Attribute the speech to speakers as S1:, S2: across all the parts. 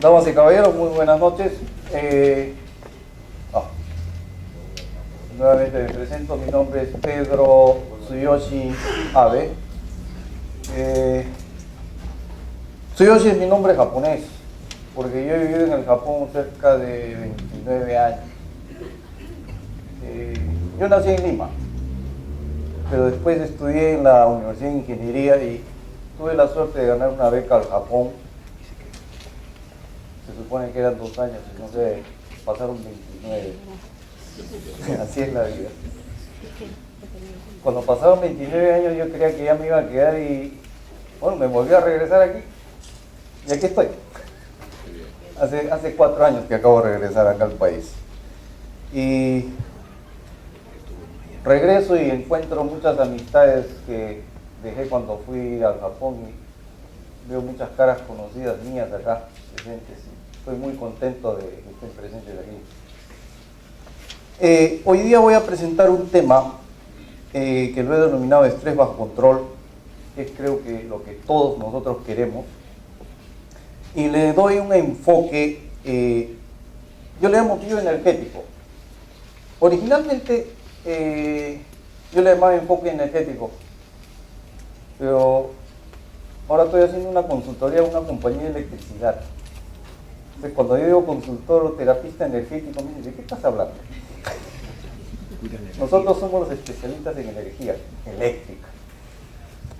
S1: Damas y caballeros, muy buenas noches. Nuevamente me presento, mi nombre es Pedro Tsuyoshi Abe. Tsuyoshi es mi nombre japonés, porque yo he vivido en el Japón cerca de 29 años. Yo nací en Lima, pero después estudié en la Universidad de Ingeniería y tuve la suerte de ganar una beca al Japón. Se supone que eran 2 años, no sé, pasaron 29. Así es la vida. Cuando pasaron 29 años yo creía que ya me iba a quedar y bueno, me volví a regresar aquí. Y aquí estoy. Hace 4 años que acabo de regresar acá al país. Y regreso y encuentro muchas amistades que dejé cuando fui al Japón y veo muchas caras conocidas mías acá presentes. Estoy muy contento de que estén presentes aquí. Hoy día voy a presentar un tema que lo he denominado estrés bajo control, que es creo que lo que todos nosotros queremos. Y le doy un enfoque, yo le llamo bioenergético. Originalmente yo le llamaba enfoque energético, pero ahora estoy haciendo una consultoría a una compañía de electricidad. Entonces, cuando yo digo consultor o terapista energético, me dicen, ¿de qué estás hablando? Nosotros somos los especialistas en energía eléctrica.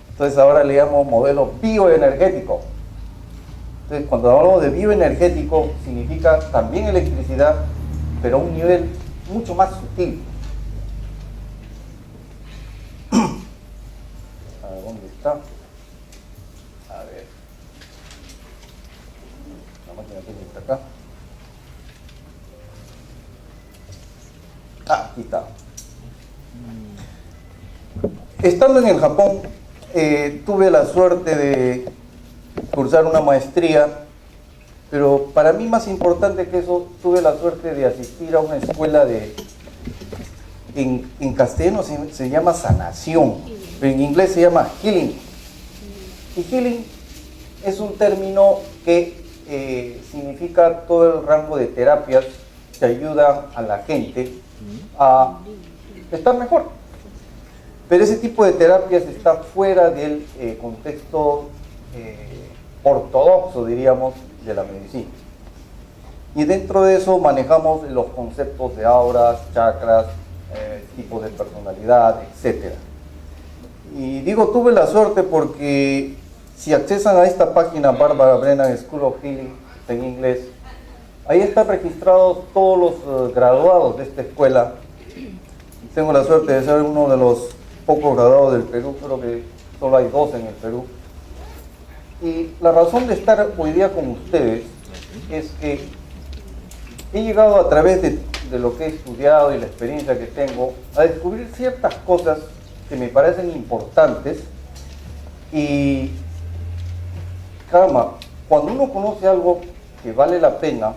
S1: Entonces ahora le llamo modelo bioenergético. Entonces cuando hablamos de bioenergético significa también electricidad, pero a un nivel mucho más sutil. A ver, ¿dónde está? A ver. La máquina tiene que estar acá. Aquí está. Estando en el Japón, tuve la suerte de cursar una maestría, pero para mí más importante que eso, tuve la suerte de asistir a una escuela en castellano se llama sanación, pero en inglés se llama healing. Y healing es un término que significa todo el rango de terapias que ayudan a la gente a estar mejor. Pero ese tipo de terapias está fuera del contexto ortodoxo, diríamos, de la medicina. Y dentro de eso manejamos los conceptos de auras, chakras, tipos de personalidad, etc. Y digo, tuve la suerte porque si accesan a esta página Barbara Brennan School of Healing en inglés, ahí están registrados todos los graduados de esta escuela. Tengo la suerte de ser uno de los pocos graduados del Perú, creo que solo hay 2 en el Perú. Y la razón de estar hoy día con ustedes es que he llegado a través de lo que he estudiado y la experiencia que tengo a descubrir ciertas cosas que me parecen importantes. Y caramba, cuando uno conoce algo que vale la pena,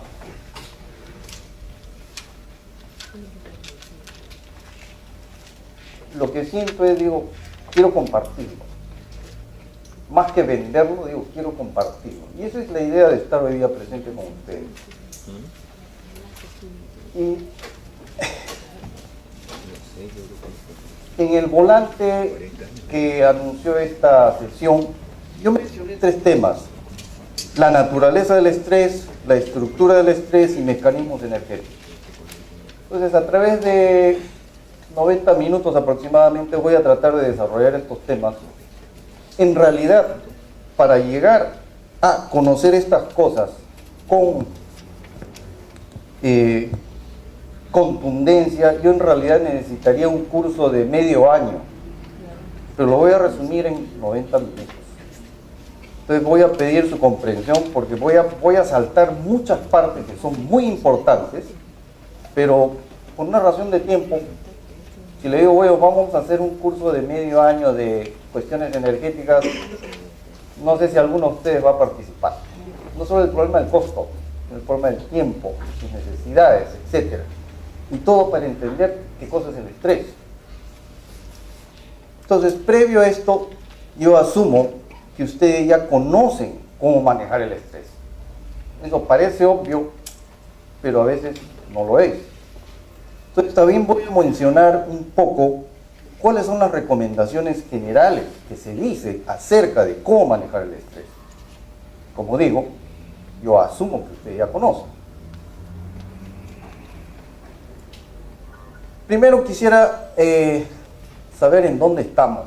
S1: lo que siento es, digo, quiero compartirlo. Más que venderlo, digo, quiero compartirlo. Y esa es la idea de estar hoy día presente con ustedes. Y en el volante que anunció esta sesión, yo mencioné 3 temas: la naturaleza del estrés, la estructura del estrés y mecanismos energéticos. Entonces, a través de 90 minutos aproximadamente voy a tratar de desarrollar estos temas. En realidad, para llegar a conocer estas cosas con contundencia, yo en realidad necesitaría un curso de medio año, pero lo voy a resumir en 90 minutos. Entonces voy a pedir su comprensión porque voy a saltar muchas partes que son muy importantes, pero por una razón de tiempo, si le digo, bueno, vamos a hacer un curso de medio año de cuestiones energéticas, no sé si alguno de ustedes va a participar. No solo el problema del costo, sino el problema del tiempo, sus necesidades, etc. Y todo para entender qué cosa es el estrés. Entonces, previo a esto, yo asumo que ustedes ya conocen cómo manejar el estrés. Eso parece obvio, pero a veces no lo es. Entonces también voy a mencionar un poco cuáles son las recomendaciones generales que se dice acerca de cómo manejar el estrés. Como digo, yo asumo que ustedes ya conocen. Primero quisiera saber en dónde estamos.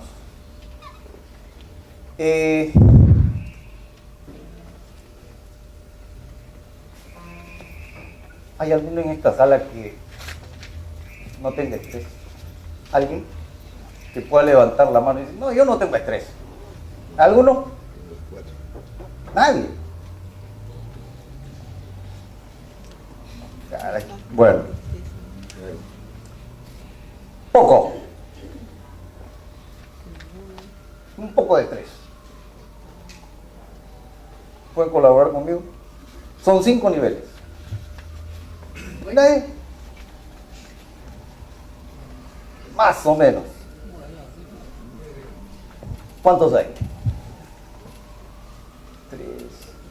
S1: ¿Hay alguno en esta sala que no tenga estrés? ¿Alguien que pueda levantar la mano y decir, no, yo no tengo estrés? ¿Alguno? Nadie. Caray. Bueno. Poco. Un poco de estrés. ¿Pueden colaborar conmigo? Son 5 niveles. ¿Nadie? Más o menos. ¿Cuántos hay? 3.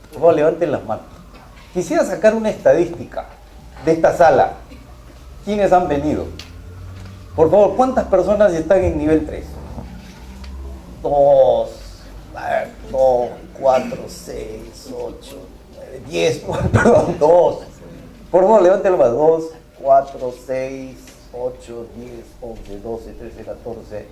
S1: Por favor, levanten las manos. Quisiera sacar una estadística de esta sala. ¿Quiénes han venido? Por favor, ¿cuántas personas están en nivel 3? 2, 4, 6, 8, 9, 10, perdón, 2. Por favor, levanten más. 2, 4, 6, 8, 10, 11, 12, 13, 14,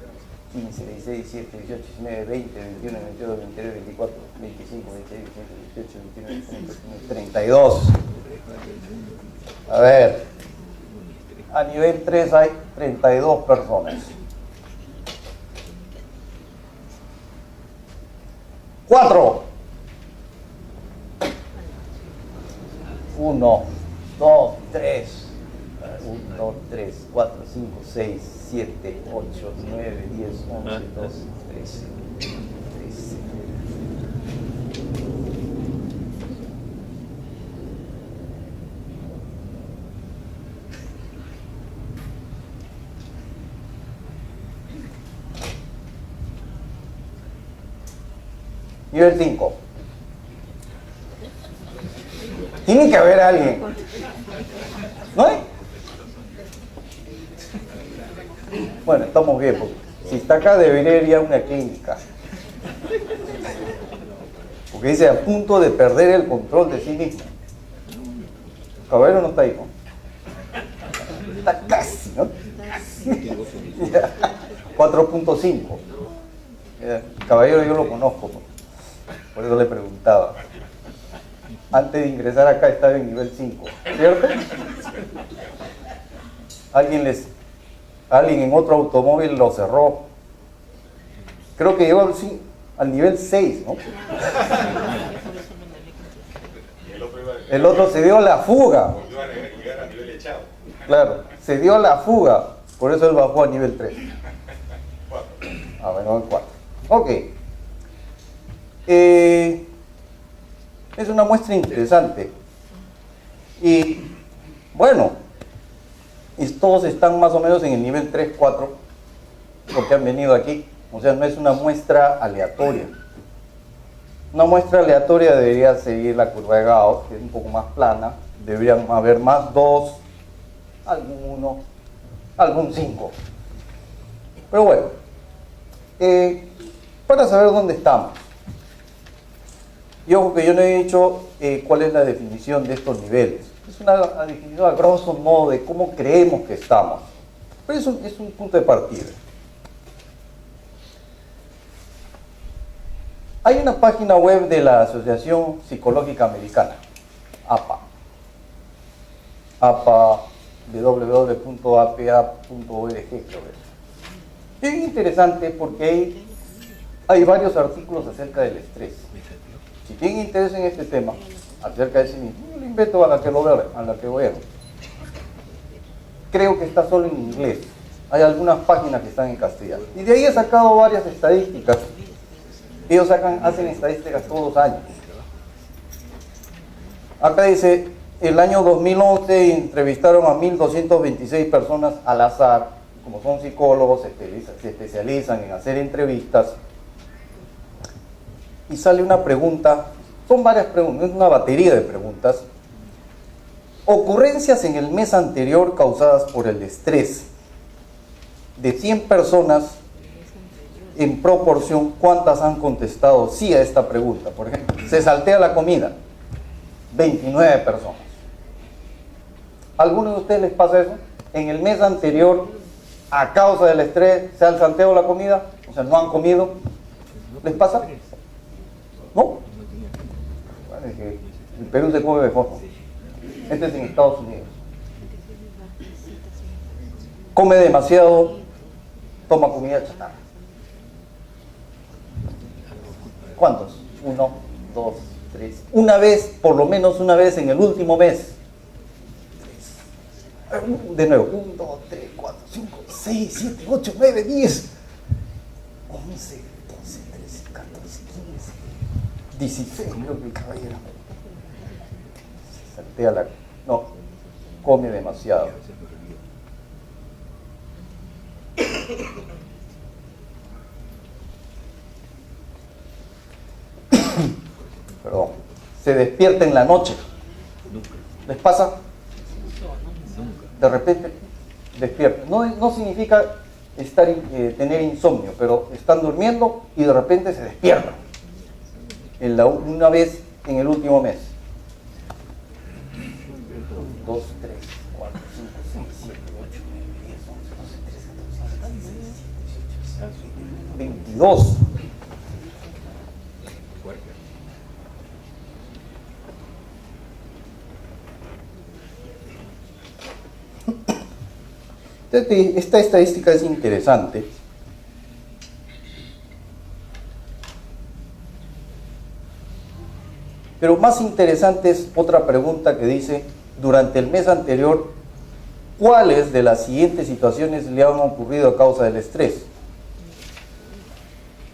S1: 15, 16, 17, 18, 19, 20, 21, 22, 23, 24, 25, 26, 27, 28, 29, 30, 32. A ver, a nivel 3 hay 32 personas. 4. 1, 2, 3. 1, 2, 3, 4, 5, 6, 7, 8, 9, 10, 11, 12, 13, 13. Nivel 5. Tiene que haber alguien. ¿No hay? Bueno, estamos bien, porque si está acá debería ir a una clínica. Porque dice a punto de perder el control de sí mismo. Caballero no está ahí, ¿no? Está casi, ¿no? 4.5. Caballero yo lo conozco, por eso le preguntaba. Antes de ingresar acá estaba en nivel 5, ¿cierto? Alguien en otro automóvil lo cerró. Creo que llegó al nivel 6, ¿no? El otro se dio la fuga. Claro, se dio la fuga. Por eso él bajó a nivel 3. Ah, bueno, el 4. Ok. Es una muestra interesante. Y bueno, todos están más o menos en el nivel 3, 4, porque han venido aquí. O sea, no es una muestra aleatoria. Una muestra aleatoria debería seguir la curva de Gauss, que es un poco más plana. Deberían haber más 2, algún 1, algún 5. Pero bueno, para saber dónde estamos. Y ojo que yo no he dicho cuál es la definición de estos niveles. Es una definición a grosso modo de cómo creemos que estamos. Pero es un punto de partida. Hay una página web de la Asociación Psicológica Americana, APA. APA, www.apa.org, creo que es. Es interesante porque hay varios artículos acerca del estrés. Si tienen interés en este tema, acerca de sí mismo, yo le invito a la que lo vean. Creo que está solo en inglés. Hay algunas páginas que están en castellano. Y de ahí he sacado varias estadísticas. Ellos hacen estadísticas todos los años. Acá dice, el año 2011 entrevistaron a 1.226 personas al azar. Como son psicólogos, se especializan en hacer entrevistas. Y sale una pregunta, son varias preguntas, es una batería de preguntas. Ocurrencias en el mes anterior causadas por el estrés. De 100 personas, en proporción, ¿cuántas han contestado sí a esta pregunta? Por ejemplo, se saltea la comida. 29 personas. ¿A alguno de ustedes les pasa eso? En el mes anterior, a causa del estrés, se han salteado la comida, o sea, no han comido. ¿Les pasa? ¿No? Bueno, es que en Perú se come mejor. Este es en Estados Unidos. Come demasiado, toma comida chatarra. ¿Cuántos? 1, 2, 3. Una vez, por lo menos una vez en el último mes. 3. De nuevo. 1, 2, 3, 4, 5, 6, 7, 8, 9, 10, 11, 12, 13, 14, 15, 16, creo que el caballero. Se saltea la... No, come demasiado. Perdón. Se despierta en la noche. ¿Les pasa? De repente despierta. No significa tener insomnio, pero están durmiendo y de repente se despiertan. Una vez en el último mes. 2, 3, 4, 5, 6, 7, 8, 9, 10, 11, 12, 13, 14, 15, 16, 17, 22. Esta estadística es interesante. Pero más interesante es otra pregunta que dice, durante el mes anterior, ¿cuáles de las siguientes situaciones le han ocurrido a causa del estrés?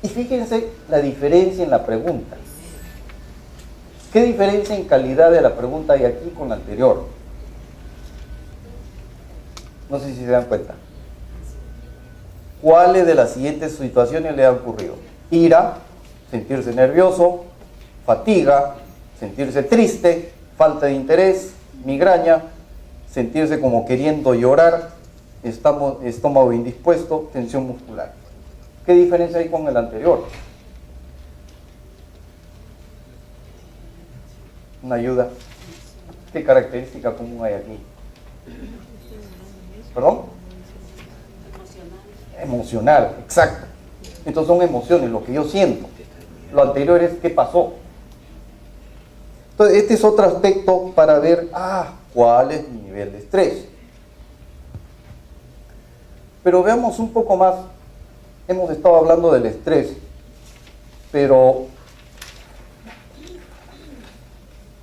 S1: Y fíjense la diferencia en la pregunta. ¿Qué diferencia en calidad de la pregunta hay aquí con la anterior? No sé si se dan cuenta. ¿Cuáles de las siguientes situaciones le han ocurrido? Ira, sentirse nervioso, fatiga, sentirse triste, falta de interés, migraña, sentirse como queriendo llorar, estómago indispuesto, tensión muscular. ¿Qué diferencia hay con el anterior? Una ayuda. ¿Qué característica común hay aquí? ¿Perdón? Emocional, exacto. Entonces son emociones, lo que yo siento. Lo anterior es qué pasó. Entonces este es otro aspecto para ver, cuál es mi nivel de estrés. Pero veamos un poco más. Hemos estado hablando del estrés, pero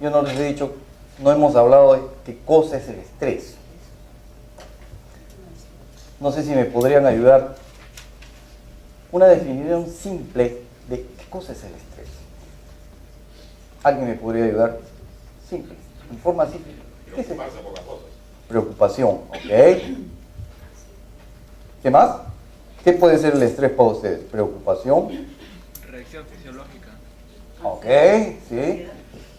S1: yo no les he dicho, no hemos hablado de qué cosa es el estrés. No sé si me podrían ayudar. Una definición simple de qué cosa es el estrés. ¿Alguien me podría ayudar? Simple, en forma simple. ¿Qué es estrés? Preocupación, ¿ok? ¿Qué más? ¿Qué puede ser el estrés para ustedes? Preocupación.
S2: Reacción fisiológica.
S1: Ok, sí.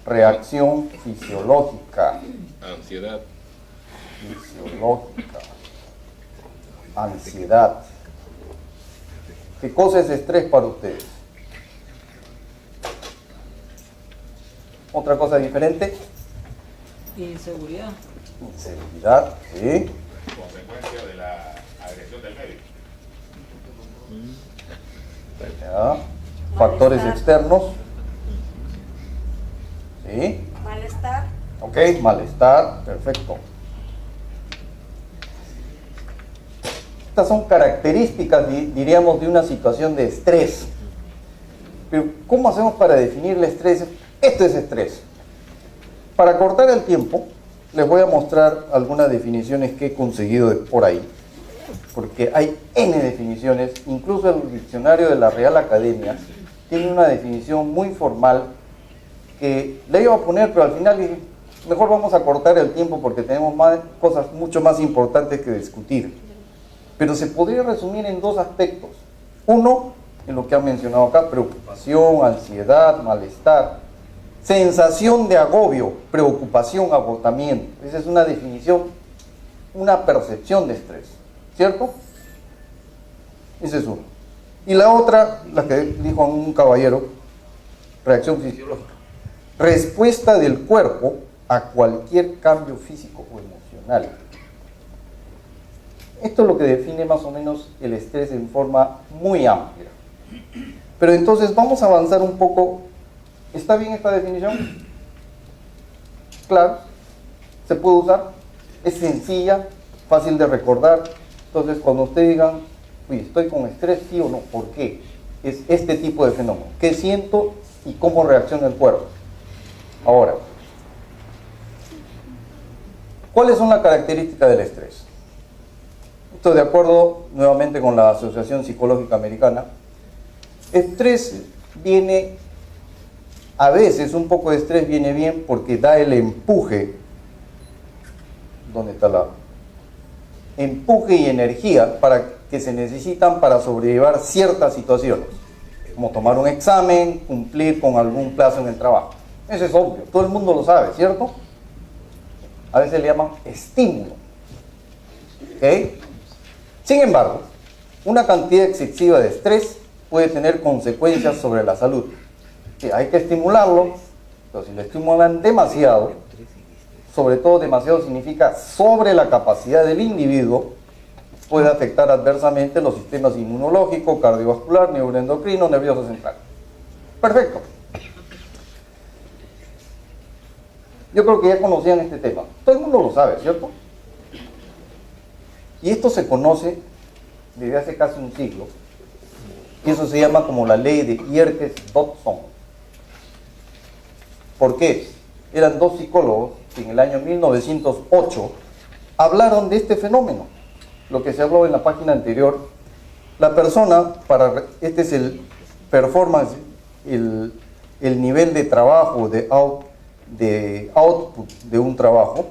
S1: Reacción fisiológica.
S3: Ansiedad.
S1: Fisiológica. Ansiedad. ¿Qué cosa es estrés para ustedes? ¿Otra cosa diferente?
S4: Inseguridad.
S1: Inseguridad, sí.
S3: Consecuencia de la agresión del médico.
S1: Ya. Factores externos. Sí.
S5: Malestar.
S1: Ok, malestar, perfecto. Estas son características, diríamos, de una situación de estrés. Pero, ¿cómo hacemos para definir el estrés? Esto es estrés. Para cortar el tiempo, les voy a mostrar algunas definiciones que he conseguido por ahí. Porque hay N definiciones, incluso el diccionario de la Real Academia tiene una definición muy formal que le iba a poner, pero al final dije, mejor vamos a cortar el tiempo porque tenemos cosas mucho más importantes que discutir. Pero se podría resumir en dos aspectos. Uno, en lo que han mencionado acá, preocupación, ansiedad, malestar. Sensación de agobio, preocupación, agotamiento. Esa es una definición, una percepción de estrés, ¿cierto? Ese es uno. Y la otra, la que dijo un caballero, reacción fisiológica. Respuesta del cuerpo a cualquier cambio físico o emocional. Esto es lo que define más o menos el estrés en forma muy amplia. Pero entonces vamos a avanzar un poco. ¿Está bien esta definición? Claro. ¿Se puede usar? Es sencilla, fácil de recordar. Entonces cuando ustedes digan, uy, estoy con estrés, sí o no, ¿por qué? Es este tipo de fenómeno. ¿Qué siento y cómo reacciona el cuerpo? Ahora, ¿cuáles son las características del estrés? Esto de acuerdo nuevamente con la Asociación Psicológica Americana. Estrés viene, a veces un poco de estrés viene bien porque da el empuje. ¿Dónde está la? Empuje y energía que se necesitan para sobrellevar ciertas situaciones, como tomar un examen, cumplir con algún plazo en el trabajo. Eso es obvio, todo el mundo lo sabe, ¿cierto? A veces le llaman estímulo. ¿Ok? Sin embargo, una cantidad excesiva de estrés puede tener consecuencias sobre la salud. Sí, hay que estimularlo, pero si lo estimulan demasiado, sobre todo demasiado significa sobre la capacidad del individuo, puede afectar adversamente los sistemas inmunológico, cardiovascular, neuroendocrino, nervioso central. Perfecto. Yo creo que ya conocían este tema. Todo el mundo lo sabe, ¿cierto? Y esto se conoce desde hace casi un siglo. Y eso se llama como la ley de Yerkes-Dodson. ¿Por qué? Eran dos psicólogos que en el año 1908 hablaron de este fenómeno. Lo que se habló en la página anterior. La persona, este es el performance, el nivel de trabajo, de output de un trabajo,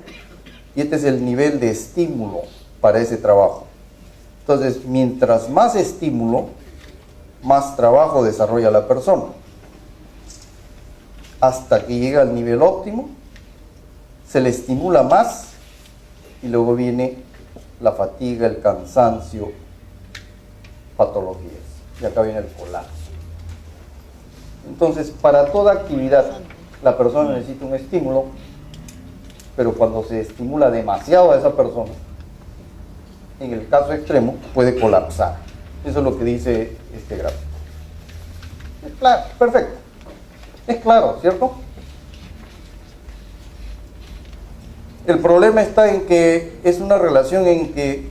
S1: y este es el nivel de estímulo para ese trabajo. Entonces, mientras más estímulo, más trabajo desarrolla la persona, hasta que llega al nivel óptimo, se le estimula más y luego viene la fatiga, el cansancio, patologías, y acá viene el colapso. Entonces, para toda actividad la persona necesita un estímulo, pero cuando se estimula demasiado a esa persona, en el caso extremo, puede colapsar. Eso es lo que dice este gráfico. Es claro, perfecto. Es claro, ¿cierto? El problema está en que es una relación en que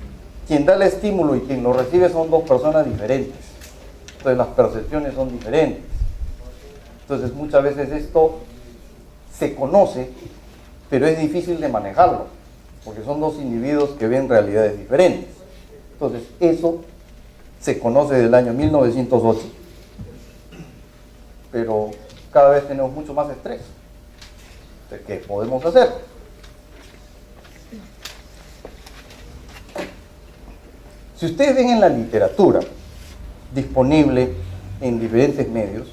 S1: quien da el estímulo y quien lo recibe son dos personas diferentes. Entonces las percepciones son diferentes. Entonces muchas veces esto se conoce, pero es difícil de manejarlo, porque son dos individuos que ven realidades diferentes. Entonces eso se conoce desde el año 1908, pero cada vez tenemos mucho más estrés. Entonces, ¿qué podemos hacer? Si ustedes ven en la literatura disponible en diferentes medios,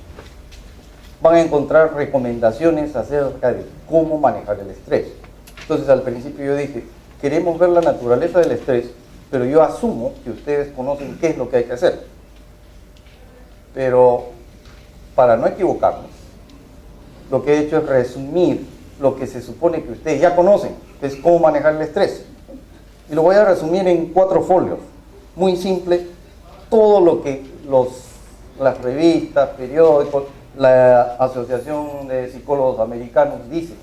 S1: van a encontrar recomendaciones acerca de cómo manejar el estrés. Entonces al principio yo dije, queremos ver la naturaleza del estrés, pero yo asumo que ustedes conocen qué es lo que hay que hacer. Pero para no equivocarnos, lo que he hecho es resumir lo que se supone que ustedes ya conocen, que es cómo manejar el estrés. Y lo voy a resumir en 4 folios. Muy simple, todo lo que las revistas, periódicos, la Asociación de Psicólogos Americanos dice.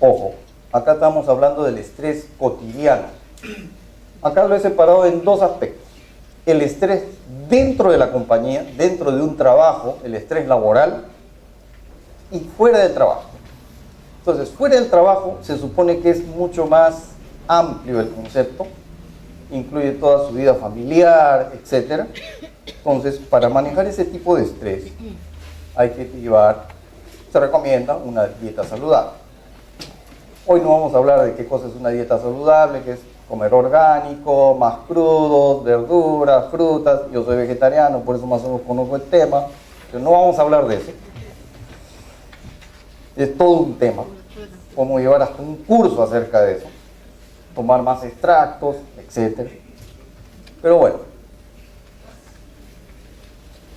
S1: Ojo, acá estamos hablando del estrés cotidiano. Acá lo he separado en 2 aspectos. El estrés dentro de la compañía, dentro de un trabajo, el estrés laboral, y fuera del trabajo. Entonces, fuera del trabajo se supone que es mucho más amplio el concepto, incluye toda su vida familiar, etc. Entonces, para manejar ese tipo de estrés, hay que se recomienda una dieta saludable. Hoy no vamos a hablar de qué cosa es una dieta saludable, que es comer orgánico, más crudos, verduras, frutas. Yo soy vegetariano, por eso más o menos conozco el tema, pero no vamos a hablar de eso. Es todo un tema. Podemos llevar hasta un curso acerca de eso, tomar más extractos, etc. Pero bueno,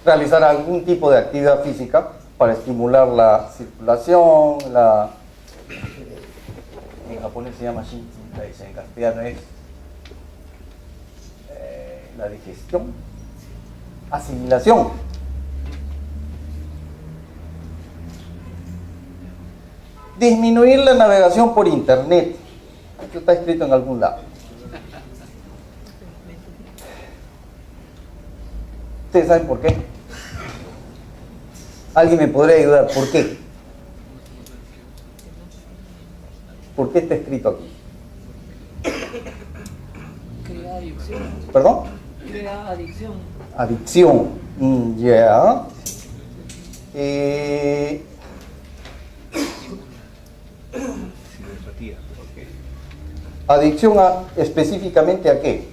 S1: realizar algún tipo de actividad física para estimular la circulación, en japonés se llama Shinshin, en castellano es la digestión, asimilación. Disminuir la navegación por internet. Esto está escrito en algún lado. ¿Ustedes saben por qué? ¿Alguien me podría ayudar? ¿Por qué? ¿Por qué está escrito aquí?
S4: Crea adicción.
S1: ¿Perdón?
S4: Crea adicción.
S1: Adicción. Ya. Adicción específicamente a qué?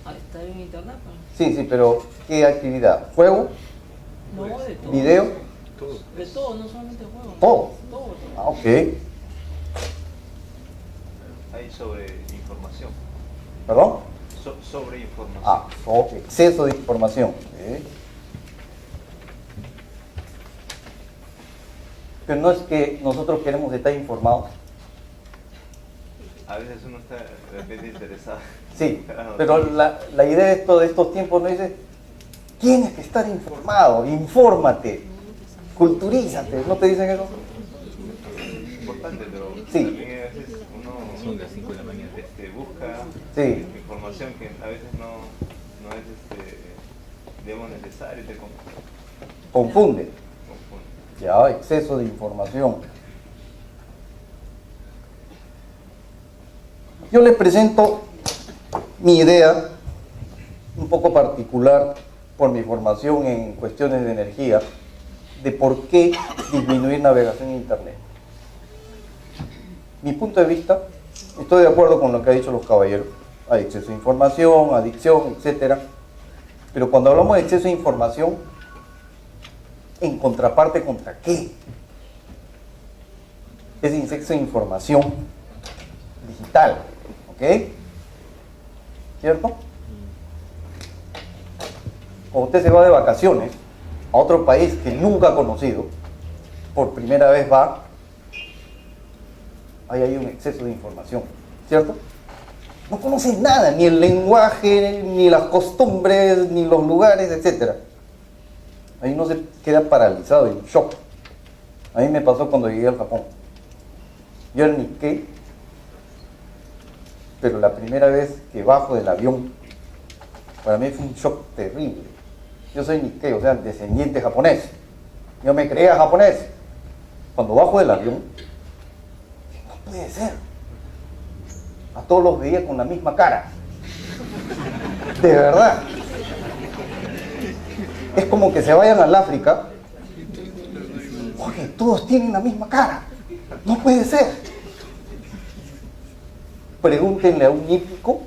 S4: A estar en internet, pues.
S1: Sí, sí, pero ¿qué actividad? ¿Juego?
S4: No, de todo.
S1: ¿Video?
S4: De todo, no solamente juegos.
S1: Todo.
S4: Todo.
S1: Ah, ok.
S5: Hay sobre información.
S1: ¿Perdón?
S5: Sobre información.
S1: Ah, exceso de información. Ok. Pero no es que nosotros queremos estar informados.
S5: A veces uno está de repente interesado.
S1: Sí, pero la idea de estos tiempos no dice, tienes que estar informado, infórmate, culturízate, ¿no te dicen eso?
S5: Es importante, pero
S1: Sí.
S5: también a veces uno
S3: Son las 5 de la mañana.
S5: busca
S1: Sí.
S5: información que a veces no es digamos, necesaria y te
S1: Confunde.
S5: confunde.
S1: Ya, exceso de información. Yo les presento mi idea, un poco particular por mi formación en cuestiones de energía, de por qué disminuir navegación en Internet. Mi punto de vista, estoy de acuerdo con lo que han dicho los caballeros. Hay exceso de información, adicción, etc. Pero cuando hablamos de exceso de información, en contraparte, ¿contra qué? Es exceso de información digital, ¿ok? ¿Cierto? Cuando usted se va de vacaciones a otro país que nunca ha conocido, por primera vez va, ahí hay un exceso de información, ¿cierto? No conoce nada, ni el lenguaje, ni las costumbres, ni los lugares, etc. Ahí uno se queda paralizado, en shock. A mí me pasó cuando llegué al Japón. Yo era Nikkei, pero la primera vez que bajo del avión, para mí fue un shock terrible. Yo soy Nikkei, o sea, descendiente japonés. Yo me creía japonés. Cuando bajo del avión, no puede ser. A todos los veía con la misma cara. De verdad. Es como que se vayan al África. Oye, todos tienen la misma cara. No puede ser. Pregúntenle a un hípico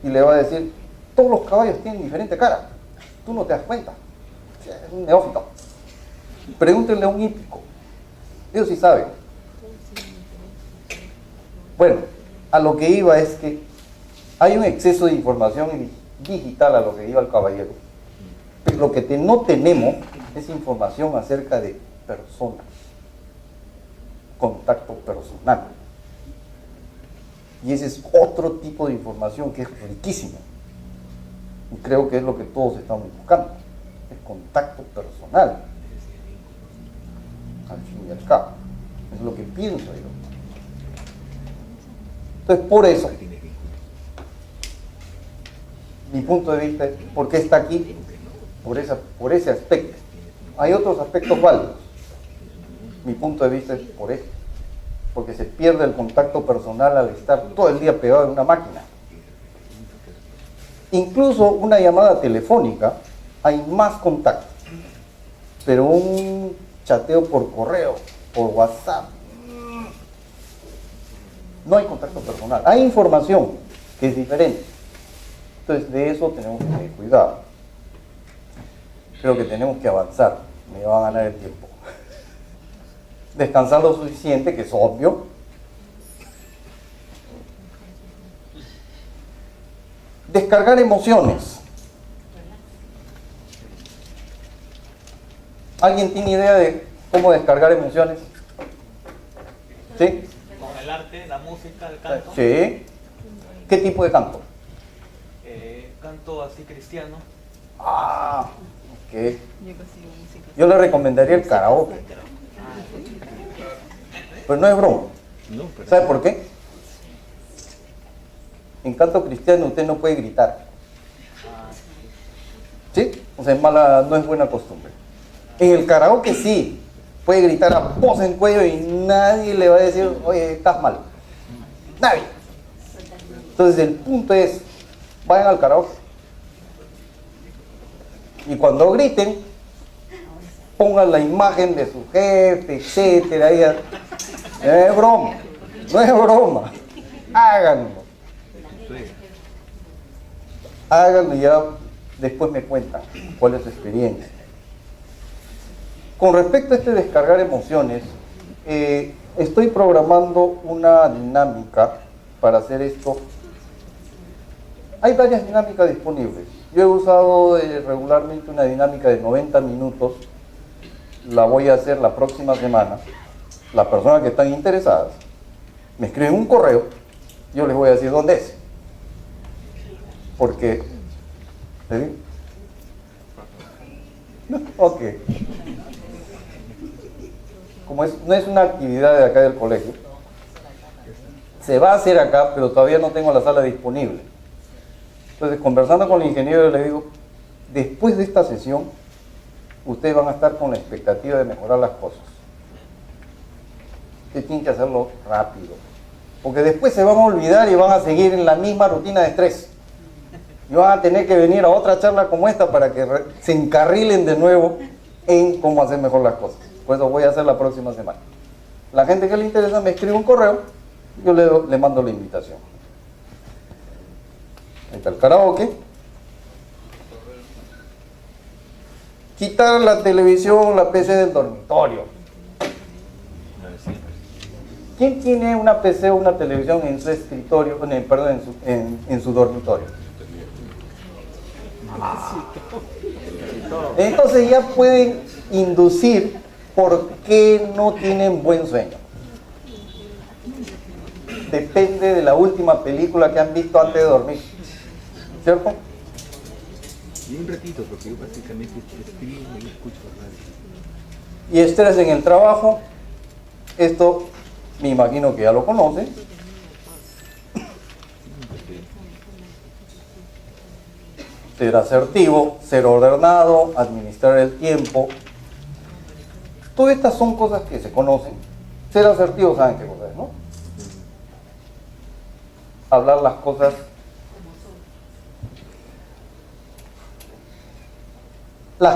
S1: y le va a decir, todos los caballos tienen diferente cara. Tú no te das cuenta. Es un neófito. Pregúntenle a un hípico. Ellos sí saben. Bueno, a lo que iba es que hay un exceso de información digital, a lo que iba el caballero. Pero lo que no tenemos es información acerca de personas, contacto personal. Y ese es otro tipo de información que es riquísima. Y creo que es lo que todos estamos buscando, el contacto personal. Al fin y al cabo, es lo que pienso yo. Entonces, por eso, mi punto de vista es, ¿por qué está aquí? Por ese aspecto. Hay otros aspectos válidos. Mi punto de vista es por eso. Porque se pierde el contacto personal al estar todo el día pegado en una máquina. Incluso una llamada telefónica, hay más contacto. Pero un chateo por correo, por WhatsApp, no hay contacto personal. Hay información, que es diferente. Entonces, de eso tenemos que tener cuidado. Creo que tenemos que avanzar, me va a ganar el tiempo. Descansar lo suficiente, que es obvio. Descargar emociones. ¿Alguien tiene idea de cómo descargar emociones? ¿Sí?
S6: Con el arte, la música, el canto.
S1: Sí. ¿Qué tipo de canto?
S6: Canto así cristiano.
S1: Ah, ok. Yo le recomendaría el karaoke. Pero no es broma. ¿Sabe por qué? En canto cristiano usted no puede gritar. ¿Sí? O sea, no es buena costumbre. En el karaoke sí. Puede gritar a voz en cuello y nadie le va a decir, oye, estás mal. Nadie. Entonces el punto es, vayan al karaoke. Y cuando griten, pongan la imagen de su jefe, etcétera. No es broma. No es broma. Háganlo. Háganlo y ya después me cuentan cuál es su experiencia. Con respecto a este descargar emociones, estoy programando una dinámica para hacer esto. Hay varias dinámicas disponibles. Yo he usado regularmente una dinámica de 90 minutos. La voy a hacer la próxima semana. Las personas que están interesadas me escriben un correo. Yo les voy a decir dónde es. Porque... ¿sí? Ok. Como no es una actividad de acá del colegio, se va a hacer acá, pero todavía no tengo la sala disponible. Entonces, conversando con el ingeniero, le digo, después de esta sesión, ustedes van a estar con la expectativa de mejorar las cosas. Ustedes tienen que hacerlo rápido, porque después se van a olvidar y van a seguir en la misma rutina de estrés. Y van a tener que venir a otra charla como esta para que se encarrilen de nuevo en cómo hacer mejor las cosas. Por eso voy a hacer la próxima semana. La gente que le interesa me escribe un correo, yo le mando la invitación. Ahí está el karaoke. Quitar la televisión, la PC del dormitorio. ¿Quién tiene una PC o una televisión en su escritorio, perdón, en su dormitorio? Entonces ya pueden inducir por qué no tienen buen sueño. Depende de la última película que han visto antes de dormir, ¿cierto?
S7: Y un ratito, porque yo básicamente escribo y escucho radio.
S1: Y estrés en el trabajo, esto me imagino que ya lo conocen. Ser asertivo, ser ordenado, administrar el tiempo. Todas estas son cosas que se conocen. Ser asertivo, ¿saben qué cosa es, no? Hablar las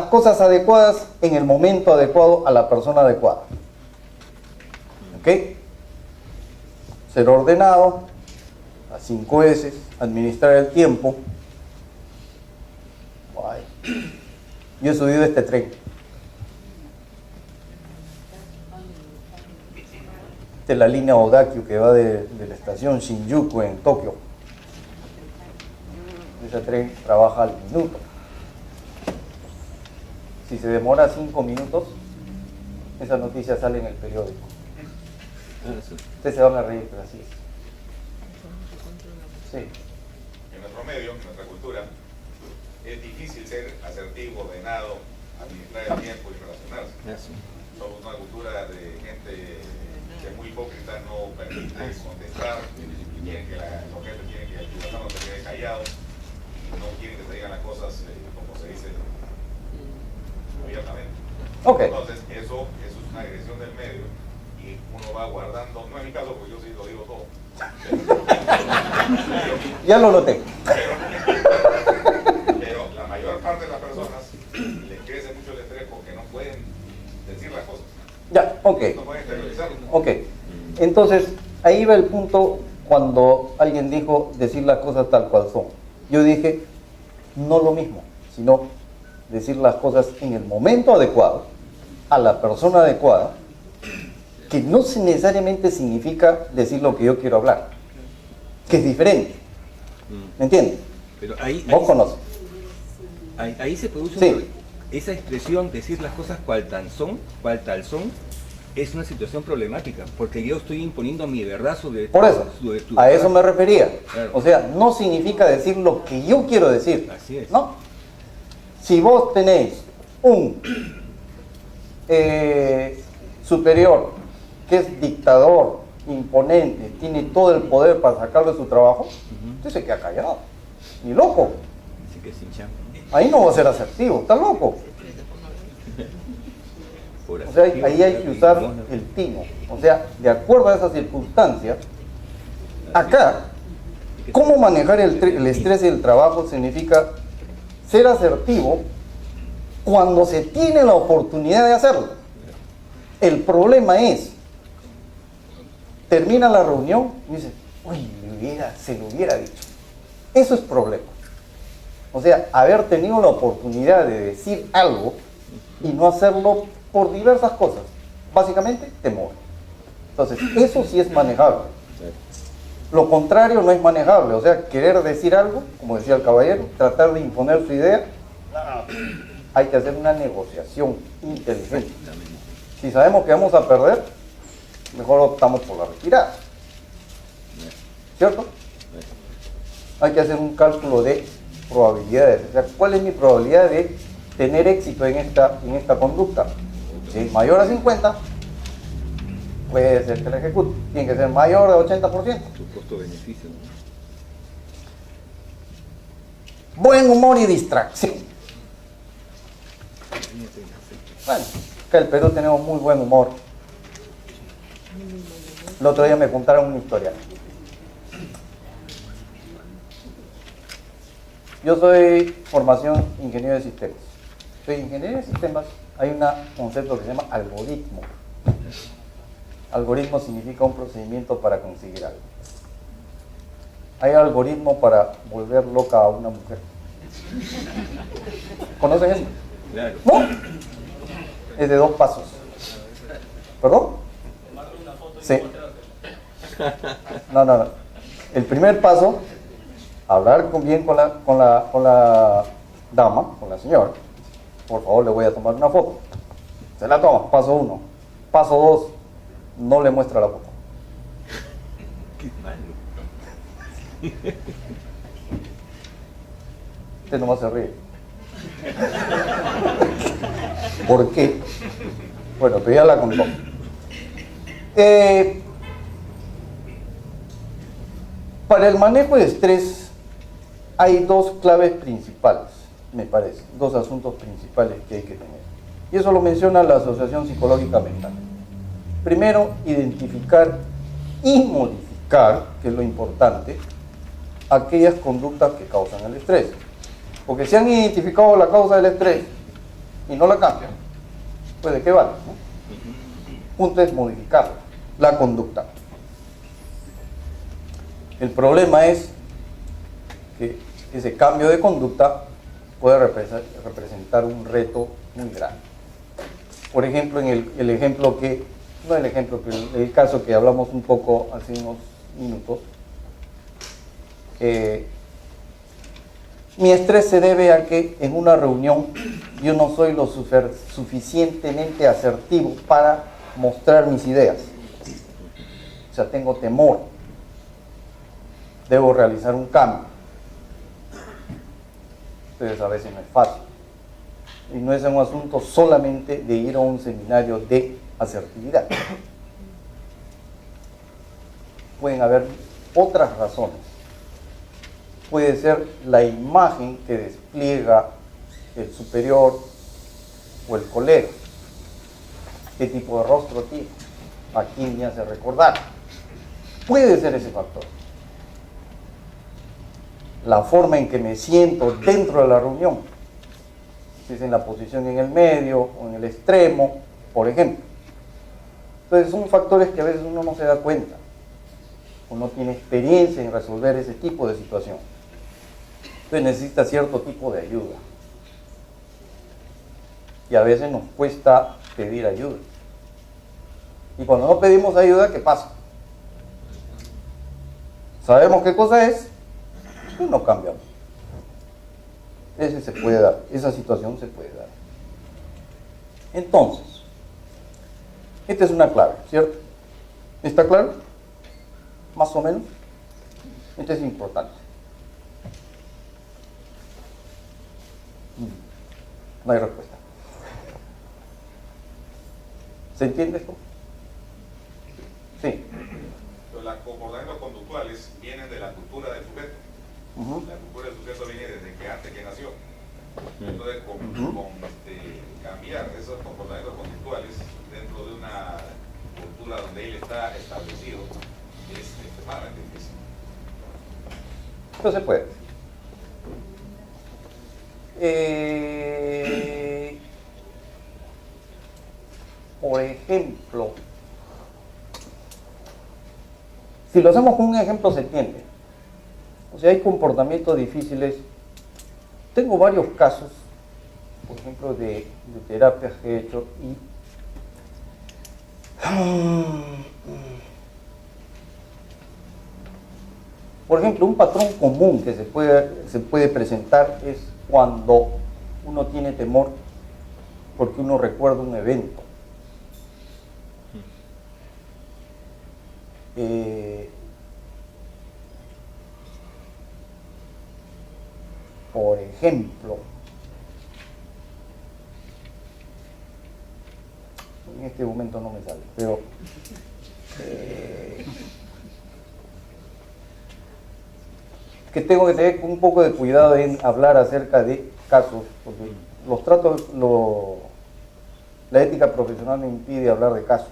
S1: cosas adecuadas en el momento adecuado a la persona adecuada. ¿Ok? Ser ordenado, las 5 S, administrar el tiempo. Ay, yo he subido este tren. Esta es la línea Odakyu que va de la estación Shinjuku en Tokio. Ese tren trabaja al minuto. Si se demora 5 minutos, esa noticia sale en el periódico. Ustedes se van a reír, pero así es. Sí.
S3: En nuestro medio, en nuestra cultura, es difícil ser asertivo, ordenado, administrar el tiempo y relacionarse. Somos una cultura de gente que es muy hipócrita, no permite contestar, quieren que los jefes quieren que el ciudadano se quede callado, no quieren que se digan las cosas como se dice abiertamente.
S1: Okay.
S3: Entonces, eso es una agresión del medio y uno va guardando, no es mi caso porque yo sí lo digo todo.
S1: Ya lo noté.
S3: Pero la mayor parte de las personas les crece mucho el estrés porque no pueden decir las cosas.
S1: Ya, ok.
S3: No pueden exteriorizarlo.
S1: Ok. Entonces, ahí va el punto cuando alguien dijo decir las cosas tal cual son. Yo dije, no lo mismo, sino decir las cosas en el momento adecuado, a la persona adecuada, que no necesariamente significa decir lo que yo quiero hablar, que es diferente. ¿Me entiendes?
S7: Pero ahí,
S1: Vos conoces.
S7: ahí se produce
S1: Sí.
S7: esa expresión, decir las cosas cual tal son, es una situación problemática, porque yo estoy imponiendo mi verdad sobre
S1: Por eso,
S7: tu
S1: a eso me refería.
S7: Claro.
S1: O sea, no significa decir lo que yo quiero decir.
S7: Así es.
S1: ¿No? Si vos tenéis un superior que es dictador, imponente, tiene todo el poder para sacarle su trabajo, usted se queda callado. Ni loco.
S7: Así que sin chamba.
S1: Ahí no va a ser asertivo, está loco.
S7: Por
S1: O sea,
S7: asertivo,
S1: ahí hay que usar
S7: no,
S1: el tino. O sea, de acuerdo a esas circunstancias, acá, cómo manejar el estrés y el trabajo significa ser asertivo cuando se tiene la oportunidad de hacerlo. El problema es, termina la reunión y dice, uy, se lo hubiera dicho. Eso es problema. O sea, haber tenido la oportunidad de decir algo y no hacerlo por diversas cosas. Básicamente, temor. Entonces, eso sí es manejable. Lo contrario no es manejable. O sea, querer decir algo, como decía el caballero, tratar de imponer su idea, hay que hacer una negociación inteligente. Si sabemos que vamos a perder, mejor optamos por la retirada. ¿Cierto? Hay que hacer un cálculo de probabilidades. O sea, ¿cuál es mi probabilidad de tener éxito en esta conducta? Si es mayor a 50, puede ser que la ejecute. Tiene que ser mayor a 80%.
S7: Su costo-beneficio, ¿no?
S1: Buen humor y distracción. Bueno, acá en el Perú tenemos muy buen humor. El otro día me contaron una historia. Yo soy formación ingeniero de sistemas. Soy ingeniero de sistemas. Hay un concepto que se llama algoritmo. Algoritmo significa un procedimiento para conseguir algo. Hay algoritmo para volver loca a una mujer. ¿Conocen eso?
S7: Claro.
S1: ¿No? Es de 2 pasos. ¿Perdón? Sí. No. El primer paso, hablar bien con la dama, con la señora. Por favor, le voy a tomar una foto. Se la toma, paso 1. Paso 2, no le muestra la foto.
S7: Qué malo.
S1: Usted nomás se ríe. ¿Por qué? Bueno, pero ya la contó. Para el manejo de estrés hay 2 claves principales, me parece, 2 asuntos principales que hay que tener. Y eso lo menciona la Asociación Psicológica Mental. Primero, identificar y modificar, que es lo importante, aquellas conductas que causan el estrés. Porque si han identificado la causa del estrés y no la cambian, pues ¿de qué vale? ¿No? Punto es modificar la conducta. El problema es que ese cambio de conducta puede representar un reto muy grande. Por ejemplo, en el caso que hablamos un poco hace unos minutos, mi estrés se debe a que en una reunión yo no soy lo suficientemente asertivo para mostrar mis ideas. O sea, tengo temor. Debo realizar un cambio. Entonces a veces no es fácil. Y no es un asunto solamente de ir a un seminario de asertividad. Pueden haber otras razones. Puede ser la imagen que despliega el superior o el colega. ¿Qué tipo de rostro tiene? ¿A quién me hace recordar? Puede ser ese factor. La forma en que me siento dentro de la reunión, si es en la posición en el medio o en el extremo, por ejemplo. Entonces son factores que a veces uno no se da cuenta. o no tiene experiencia en resolver ese tipo de situación. Entonces necesita cierto tipo de ayuda. Y a veces nos cuesta pedir ayuda. Y cuando no pedimos ayuda, ¿qué pasa? Sabemos qué cosa es y no cambiamos. Ese se puede dar, esa situación se puede dar. Entonces, esta es una clave, ¿cierto? ¿Está claro? Más o menos. Esto es importante. No hay respuesta. ¿Se entiende esto? Sí.
S3: Pero los comportamientos conductuales vienen de la cultura del sujeto. La cultura del sujeto viene desde que antes que nació. Entonces, cambiar esos comportamientos conductuales dentro de una cultura donde él está establecido es extremadamente difícil.
S1: No se puede. Por ejemplo, si lo hacemos con un ejemplo se entiende. O sea, hay comportamientos difíciles. Tengo varios casos, por ejemplo, de terapias que he hecho y por ejemplo, un patrón común que se puede presentar es cuando uno tiene temor porque uno recuerda un evento. Por ejemplo, en este momento no me sale, pero que tengo que tener un poco de cuidado en hablar acerca de casos, porque los tratos, la ética profesional me impide hablar de casos.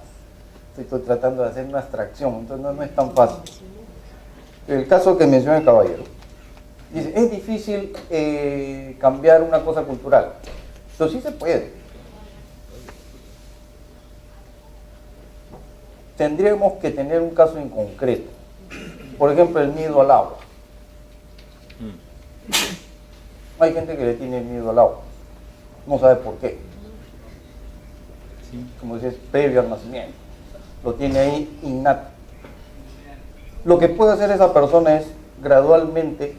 S1: Estoy tratando de hacer una abstracción, entonces no es tan fácil. El caso que menciona el caballero, dice, es difícil cambiar una cosa cultural, pero sí se puede. Tendríamos que tener un caso en concreto, por ejemplo, el miedo al agua. Hay gente que le tiene miedo al agua, no sabe por qué. Como dices, previo al nacimiento, lo tiene ahí innato. Lo que puede hacer esa persona es gradualmente,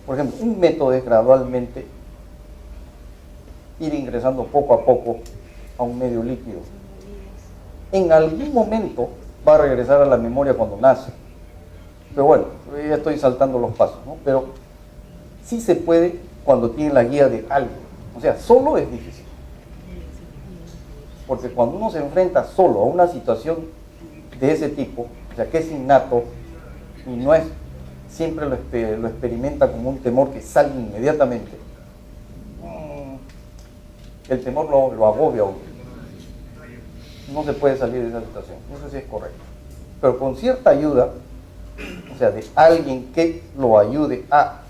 S1: por ejemplo, un método es gradualmente ir ingresando poco a poco a un medio líquido. En algún momento va a regresar a la memoria cuando nace. Pero bueno, ya estoy saltando los pasos, ¿no? Pero sí se puede cuando tiene la guía de algo. O sea, solo es difícil. Porque cuando uno se enfrenta solo a una situación de ese tipo, o sea, que es innato y no es, siempre lo experimenta como un temor que sale inmediatamente, el temor lo agobia a uno. No se puede salir de esa situación. Eso sí es correcto. Pero con cierta ayuda, o sea, de alguien que lo ayude a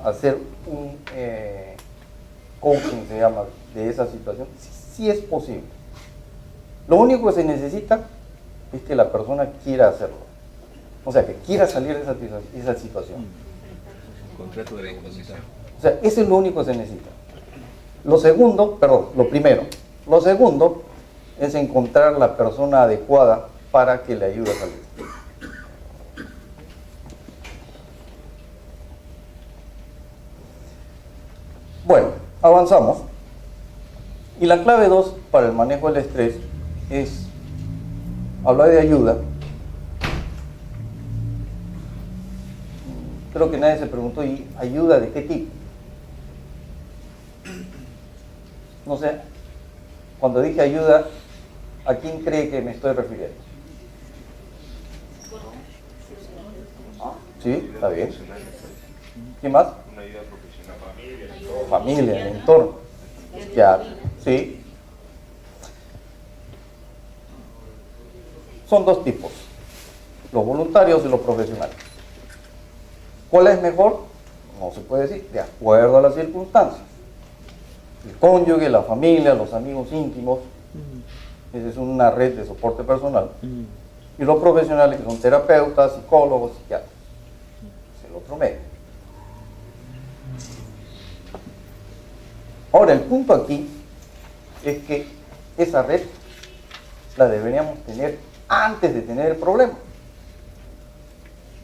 S1: hacer un coaching, se llama, de esa situación, sí es posible. Lo único que se necesita es que la persona quiera hacerlo. O sea, que quiera salir de esa situación.
S7: Contrato de disposición.
S1: O sea, eso es lo único que se necesita. Lo primero. Lo segundo es encontrar la persona adecuada para que le ayude a salir. Bueno, avanzamos. Y la clave 2 para el manejo del estrés es hablar de ayuda. Creo que nadie se preguntó, ¿y ayuda de qué tipo? No sé, cuando dije ayuda, ¿a quién cree que me estoy refiriendo? Sí, está bien. ¿Quién más?
S3: Una ayuda profesional,
S1: Familia, el entorno. Ya, sí. Son dos tipos, los voluntarios y los profesionales. ¿Cuál es mejor? No se puede decir, de acuerdo a las circunstancias. El cónyuge, la familia, los amigos íntimos, esa es una red de soporte personal. Y los profesionales que son terapeutas, psicólogos, psiquiatras. Es el otro medio. Ahora, el punto aquí es que esa red la deberíamos tener antes de tener el problema.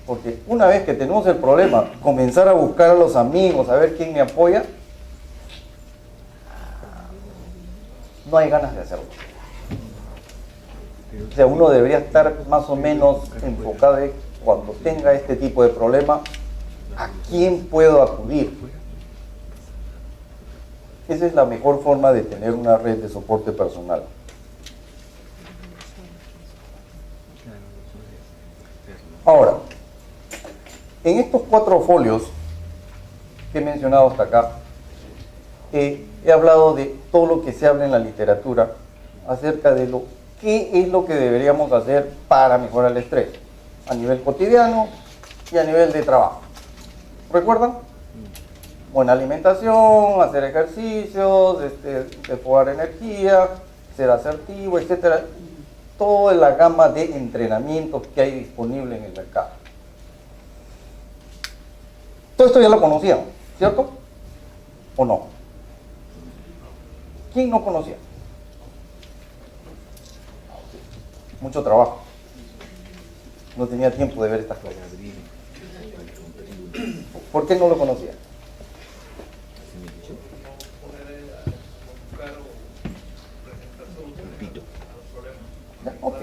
S1: Porque una vez que tenemos el problema, comenzar a buscar a los amigos, a ver quién me apoya, no hay ganas de hacerlo. O sea, uno debería estar más o menos enfocado en cuando tenga este tipo de problema, ¿a quién puedo acudir? Esa es la mejor forma de tener una red de soporte personal. Ahora, en estos 4 folios que he mencionado hasta acá, he hablado de todo lo que se habla en la literatura acerca de qué es lo que deberíamos hacer para mejorar el estrés a nivel cotidiano y a nivel de trabajo. ¿Recuerdan? Buena alimentación, hacer ejercicios, desfogar energía, ser asertivo, etcétera. Toda la gama de entrenamientos que hay disponible en el mercado. Todo esto ya lo conocían, ¿cierto? ¿O no? ¿Quién no conocía? Mucho trabajo. No tenía tiempo de ver estas cosas. ¿Por qué no lo conocía? Ok.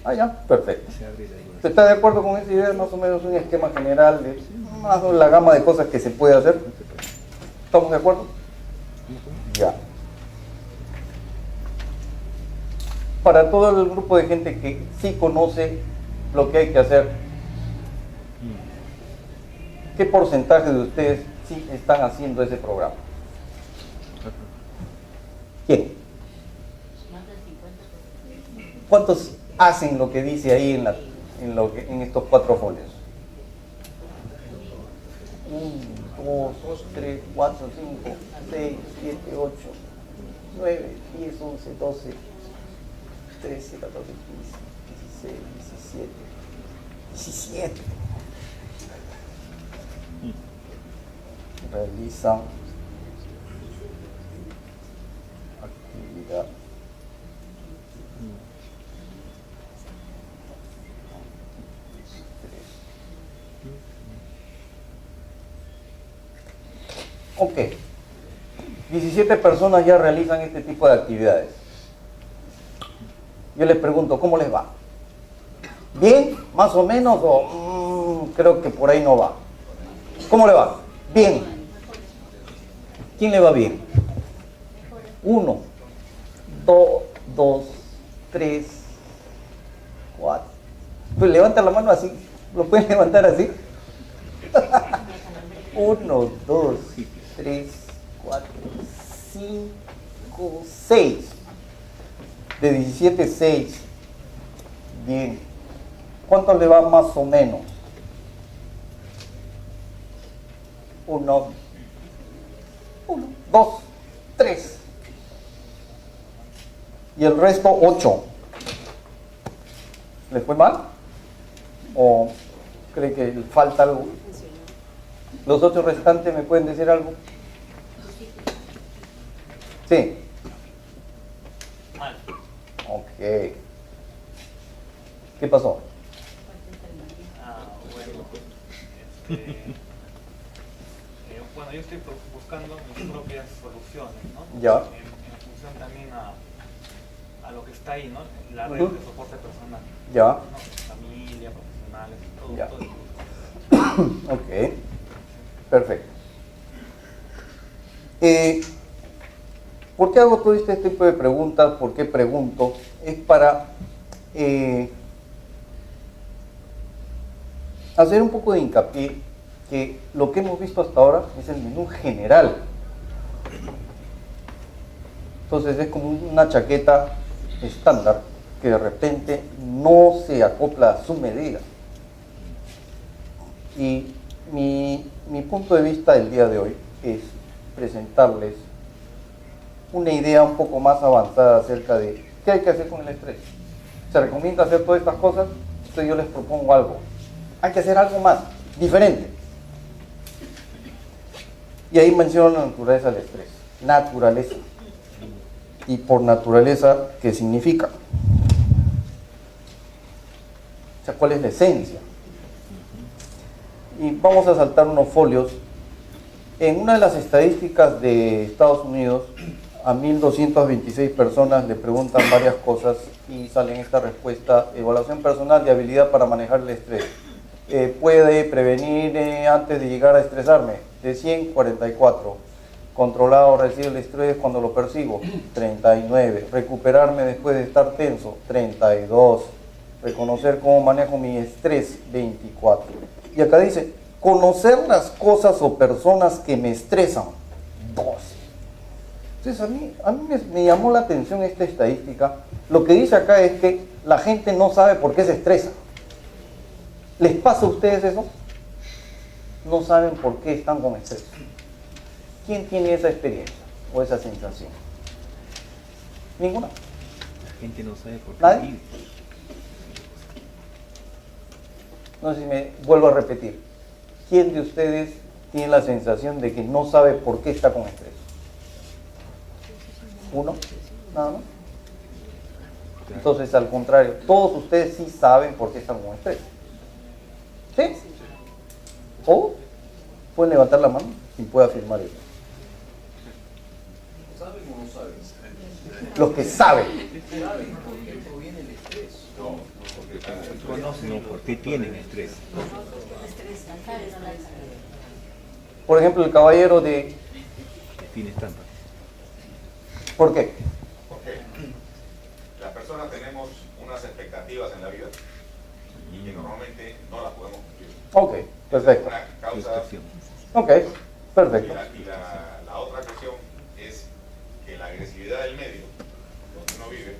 S1: Ah, ya, perfecto. ¿Usted está de acuerdo con esa idea? Más o menos un esquema general de más o menos la gama de cosas que se puede hacer. ¿Estamos de acuerdo? Ya. Para todo el grupo de gente que sí conoce lo que hay que hacer, ¿qué porcentaje de ustedes sí están haciendo ese programa? ¿Quién? ¿Cuántos hacen lo que dice ahí en estos 4 folios? 1, 2, 3, 4, 5, 6, 7, 8, 9, 10, 11, 12, 13, 14, 15, 16, 17. Realizan actividad. Ok, 17 personas ya realizan este tipo de actividades. Yo les pregunto, ¿cómo les va? ¿Bien? ¿Más o menos? ¿O creo que por ahí no va? ¿Cómo le va? Bien. ¿Quién le va bien? 1, 2, 3, 4. Pues levanta la mano así. ¿Lo pueden levantar así? 1, 2, 3, 4, 5, 6. De 17, 6. Bien. ¿Cuánto le va más o menos? 1, 2, 3. Y el resto 8. ¿Les fue mal? ¿O cree que falta algo? ¿Los 8 restantes me pueden decir algo? Sí.
S6: Mal.
S1: Ok. ¿Qué pasó?
S6: Bueno, bueno, yo estoy buscando mis propias soluciones, ¿no?
S1: Ya.
S6: En función también a lo que está ahí, ¿no? La red
S1: Ujú.
S6: de soporte personal.
S1: Ya.
S6: ¿No? Familia, profesionales, todo.
S1: Ya.
S6: Todo.
S1: Ok. Perfecto. ¿Por qué hago todo este tipo de preguntas? ¿Por qué pregunto? Es para hacer un poco de hincapié que lo que hemos visto hasta ahora es el menú general. Entonces es como una chaqueta estándar que de repente no se acopla a su medida. Y mi punto de vista del día de hoy es presentarles una idea un poco más avanzada acerca de qué hay que hacer con el estrés. Se recomienda hacer todas estas cosas, entonces yo les propongo algo. Hay que hacer algo más, diferente. Y ahí menciono la naturaleza del estrés. Naturaleza. Y por naturaleza, ¿qué significa? O sea, ¿cuál es la esencia? Y vamos a saltar unos folios. En una de las estadísticas de Estados Unidos, a 1.226 personas le preguntan varias cosas y salen esta respuesta: evaluación personal de habilidad para manejar el estrés. ¿Puede prevenir antes de llegar a estresarme? De 100, 44. Controlar o resistir el estrés cuando lo percibo, 39. Recuperarme después de estar tenso, 32. Reconocer cómo manejo mi estrés, 24. Y acá dice, conocer las cosas o personas que me estresan, 12. Entonces a mí me llamó la atención esta estadística. Lo que dice acá es que la gente no sabe por qué se estresa. ¿Les pasa a ustedes eso? No saben por qué están con estrés. ¿Quién tiene esa experiencia o esa sensación? ¿Ninguna?
S7: La gente no sabe por qué
S1: ¿Nadie?
S7: vive.
S1: No sé si me vuelvo a repetir. ¿Quién de ustedes tiene la sensación de que no sabe por qué está con estrés? ¿Uno? Nada más. Entonces, al contrario, todos ustedes sí saben por qué están con estrés. ¿Sí? ¿O pueden levantar la mano y puede afirmar eso?
S8: ¿Saben o no saben?
S1: Los que saben.
S8: ¿Saben por qué proviene el estrés?
S7: No, ¿por qué tienen estrés?
S1: Por ejemplo, el caballero de...
S7: Tiene estampa.
S1: ¿Por qué?
S3: Porque las personas tenemos unas expectativas en la vida y que normalmente no las podemos cumplir.
S1: Ok, perfecto.
S3: Una causa,
S7: Frustración.
S1: Ok, perfecto.
S3: la otra cuestión es que la agresividad del medio donde uno vive,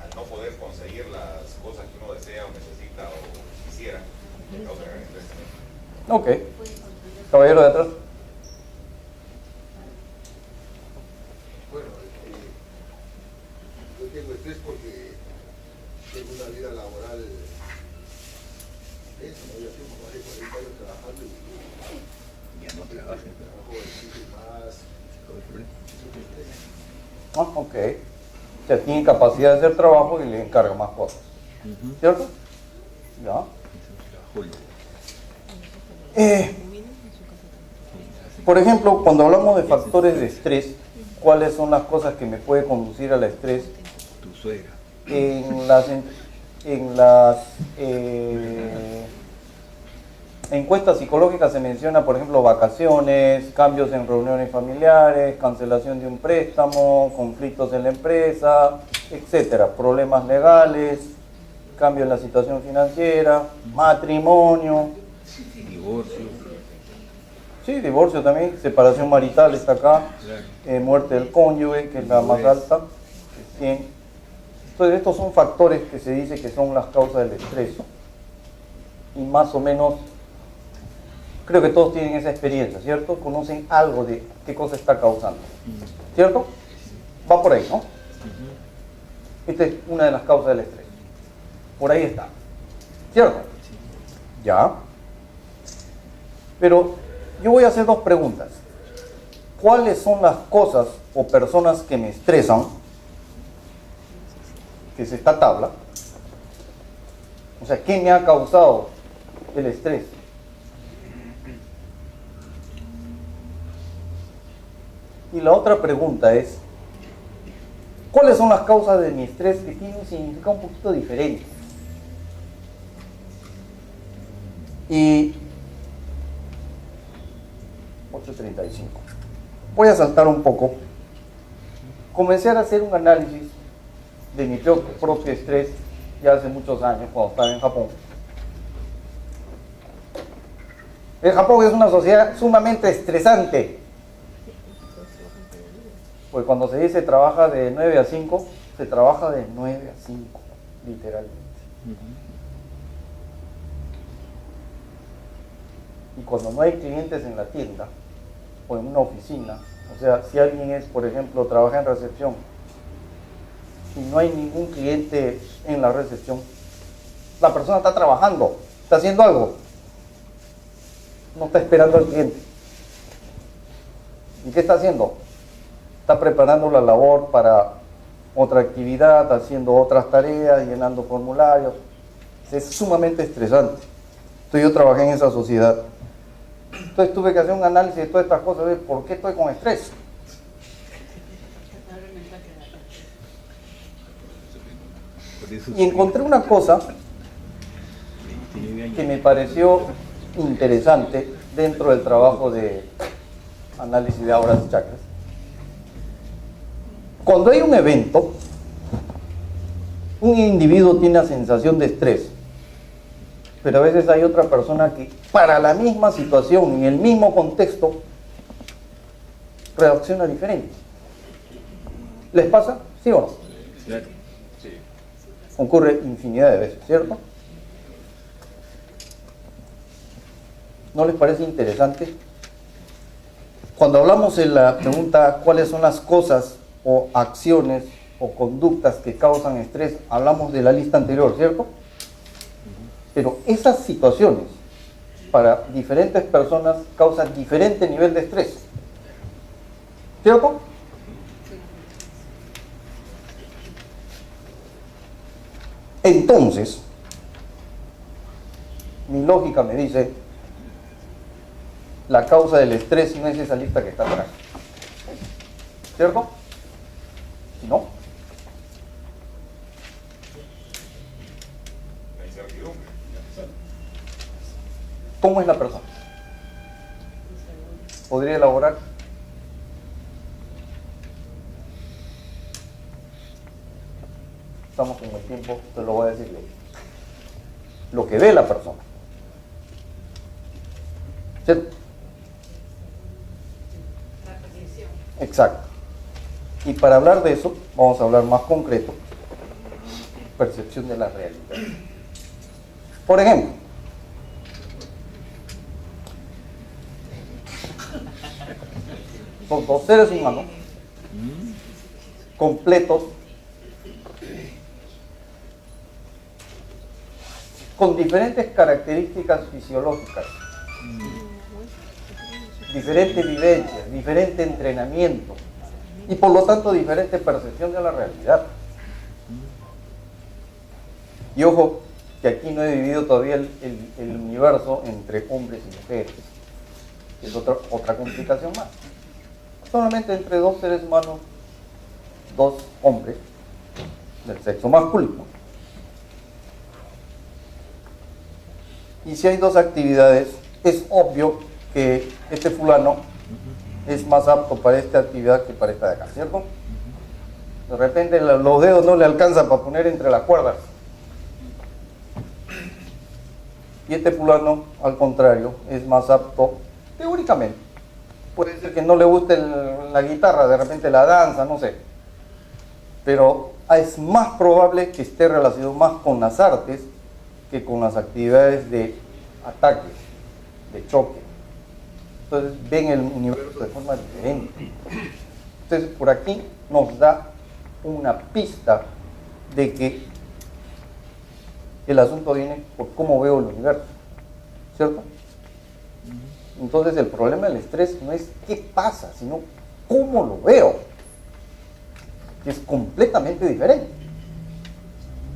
S3: al no poder conseguir las cosas que uno desea o necesita o quisiera, le causa gran estrés también.
S1: Ok. Caballero de atrás.
S9: Bueno, yo tengo estrés porque tengo una vida laboral densa, ¿no? Yo tengo más de 40 años trabajando y
S7: Ya no trabaja.
S9: trabajo en más.
S1: Ok. O sea, tiene capacidad de hacer trabajo y le encarga más cosas. ¿Cierto? Ya. Por ejemplo, cuando hablamos de factores de estrés, ¿cuáles son las cosas que me puede conducir al estrés?
S7: Tu suegra.
S1: En las encuestas psicológicas se menciona, por ejemplo, vacaciones, cambios en reuniones familiares, cancelación de un préstamo, conflictos en la empresa, etcétera, problemas legales, cambio en la situación financiera, matrimonio.
S7: Divorcio.
S1: Sí, divorcio también, separación marital está acá, muerte del cónyuge, que es la más alta, que es 100. Entonces estos son factores que se dice que son las causas del estrés. Y más o menos, creo que todos tienen esa experiencia, ¿cierto? Conocen algo de qué cosa está causando, ¿cierto? Va por ahí, ¿no? Esta es una de las causas del estrés. Por ahí está, ¿cierto? Ya. Pero yo voy a hacer dos preguntas. ¿Cuáles son las cosas o personas que me estresan? Que es esta tabla. O sea, ¿qué me ha causado el estrés? Y la otra pregunta es, ¿cuáles son las causas de mi estrés que tienen un significado un poquito diferente? Y 8:35. Voy a saltar un poco. Comencé a hacer un análisis de mi propio estrés ya hace muchos años, cuando estaba en Japón. El Japón es una sociedad sumamente estresante. Pues cuando se dice trabaja de 9 a 5, se trabaja de 9 a 5, literalmente. Y cuando no hay clientes en la tienda o en una oficina, O sea, si alguien es, por ejemplo, trabaja en recepción y no hay ningún cliente en la recepción, la persona está trabajando, está haciendo algo, no está esperando al cliente. ¿Y qué está haciendo? Está preparando la labor para otra actividad, haciendo otras tareas, llenando formularios. Es sumamente estresante. Entonces yo trabajé en esa sociedad. Entonces tuve que hacer un análisis de todas estas cosas, de por qué estoy con estrés. Y encontré una cosa que me pareció interesante dentro del trabajo de análisis de auras y chakras. Cuando hay un evento, un individuo tiene la sensación de estrés, pero a veces hay otra persona que para la misma situación, en el mismo contexto, reacciona diferente. ¿Les pasa? ¿Sí o no?
S7: Claro.
S1: Ocurre infinidad de veces, ¿cierto? ¿No les parece interesante? Cuando hablamos en la pregunta cuáles son las cosas o acciones o conductas que causan estrés, hablamos de la lista anterior, ¿cierto? Pero esas situaciones para diferentes personas causan diferente nivel de estrés, ¿cierto? Entonces, mi lógica me dice, la causa del estrés no es esa lista que está atrás, ¿cierto? ¿No?
S3: La incertidumbre.
S1: ¿Cómo es la persona? ¿Podría elaborar? Estamos con el tiempo, te lo voy a decir yo. Lo que ve la persona. ¿Cierto? Exacto. Y para hablar de eso, vamos a hablar más concreto. Percepción de la realidad. Por ejemplo, son dos seres humanos completos, con diferentes características fisiológicas, diferente vivencia, diferente entrenamiento y por lo tanto diferente percepción de la realidad. Y ojo, que aquí no he dividido todavía el universo entre hombres y mujeres, que es otra complicación más. Solamente entre dos seres humanos, dos hombres del sexo masculino. Y si hay dos actividades, es obvio que este fulano es más apto para esta actividad que para esta de acá, ¿cierto? De repente los dedos no le alcanzan para poner entre las cuerdas. Y este fulano, al contrario, es más apto teóricamente. Puede ser que no le guste la guitarra, de repente la danza, no sé. Pero es más probable que esté relacionado más con las artes que con las actividades de ataque, de choque. Entonces ven el universo de forma diferente. Entonces por aquí nos da una pista de que el asunto viene por cómo veo el universo, ¿cierto? Entonces el problema del estrés no es qué pasa, sino cómo lo veo, que es completamente diferente,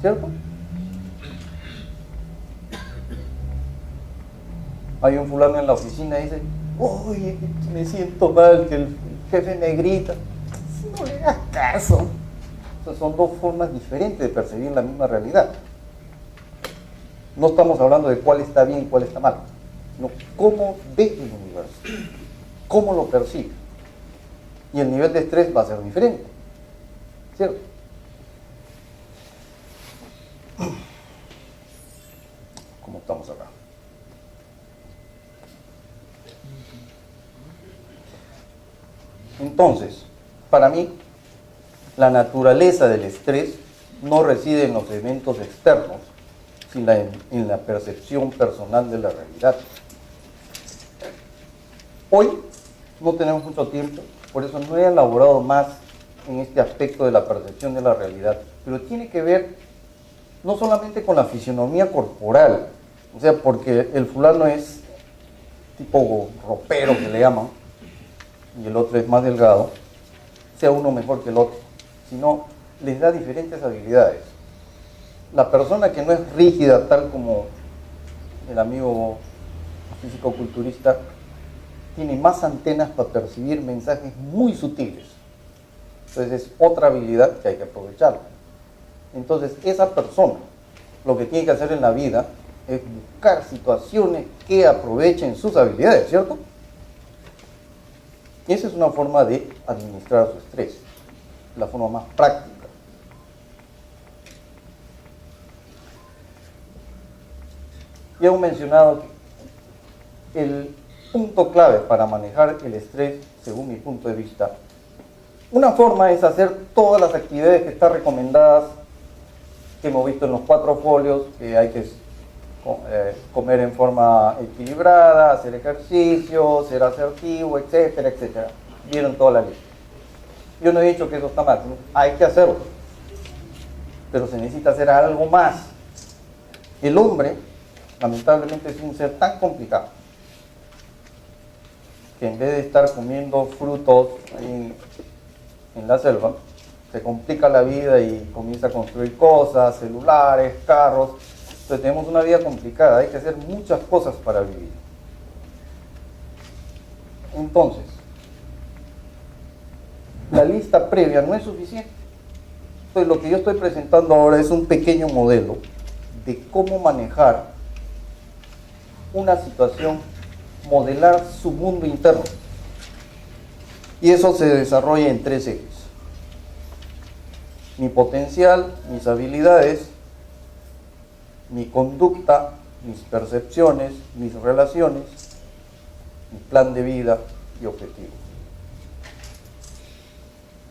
S1: ¿cierto? Hay un fulano en la oficina y dice, oye, me siento mal, que el jefe me grita. No le hagas caso. O sea, son dos formas diferentes de percibir la misma realidad. No estamos hablando de cuál está bien y cuál está mal, sino cómo ve el universo, cómo lo percibe. Y el nivel de estrés va a ser diferente, ¿cierto? ¿Cómo estamos acá? Entonces, para mí, la naturaleza del estrés no reside en los eventos externos, sino en la percepción personal de la realidad. Hoy no tenemos mucho tiempo, por eso no he elaborado más en este aspecto de la percepción de la realidad, pero tiene que ver no solamente con la fisionomía corporal, o sea, porque el fulano es tipo ropero que le llaman, y el otro es más delgado, sea uno mejor que el otro, sino les da diferentes habilidades. La persona que no es rígida, tal como el amigo físico-culturista, tiene más antenas para percibir mensajes muy sutiles. Entonces es otra habilidad que hay que aprovechar. Entonces esa persona lo que tiene que hacer en la vida es buscar situaciones que aprovechen sus habilidades, ¿cierto? Y esa es una forma de administrar su estrés, la forma más práctica. Ya hemos mencionado que el punto clave para manejar el estrés, según mi punto de vista, una forma es hacer todas las actividades que están recomendadas, que hemos visto en los 4 folios, que hay que comer en forma equilibrada, hacer ejercicio, ser asertivo, etcétera, etcétera. Vieron toda la lista. Yo no he dicho que eso está mal, hay que hacerlo, pero se necesita hacer algo más. El hombre, lamentablemente, es un ser tan complicado que en vez de estar comiendo frutos ahí en la selva, se complica la vida y comienza a construir cosas, celulares, carros. Entonces tenemos una vida complicada, hay que hacer muchas cosas para vivir. Entonces, la lista previa no es suficiente. Entonces lo que yo estoy presentando ahora es un pequeño modelo de cómo manejar una situación, modelar su mundo interno. Y eso se desarrolla en 3 ejes. Mi potencial, mis habilidades, mi conducta, mis percepciones, mis relaciones, mi plan de vida y objetivos.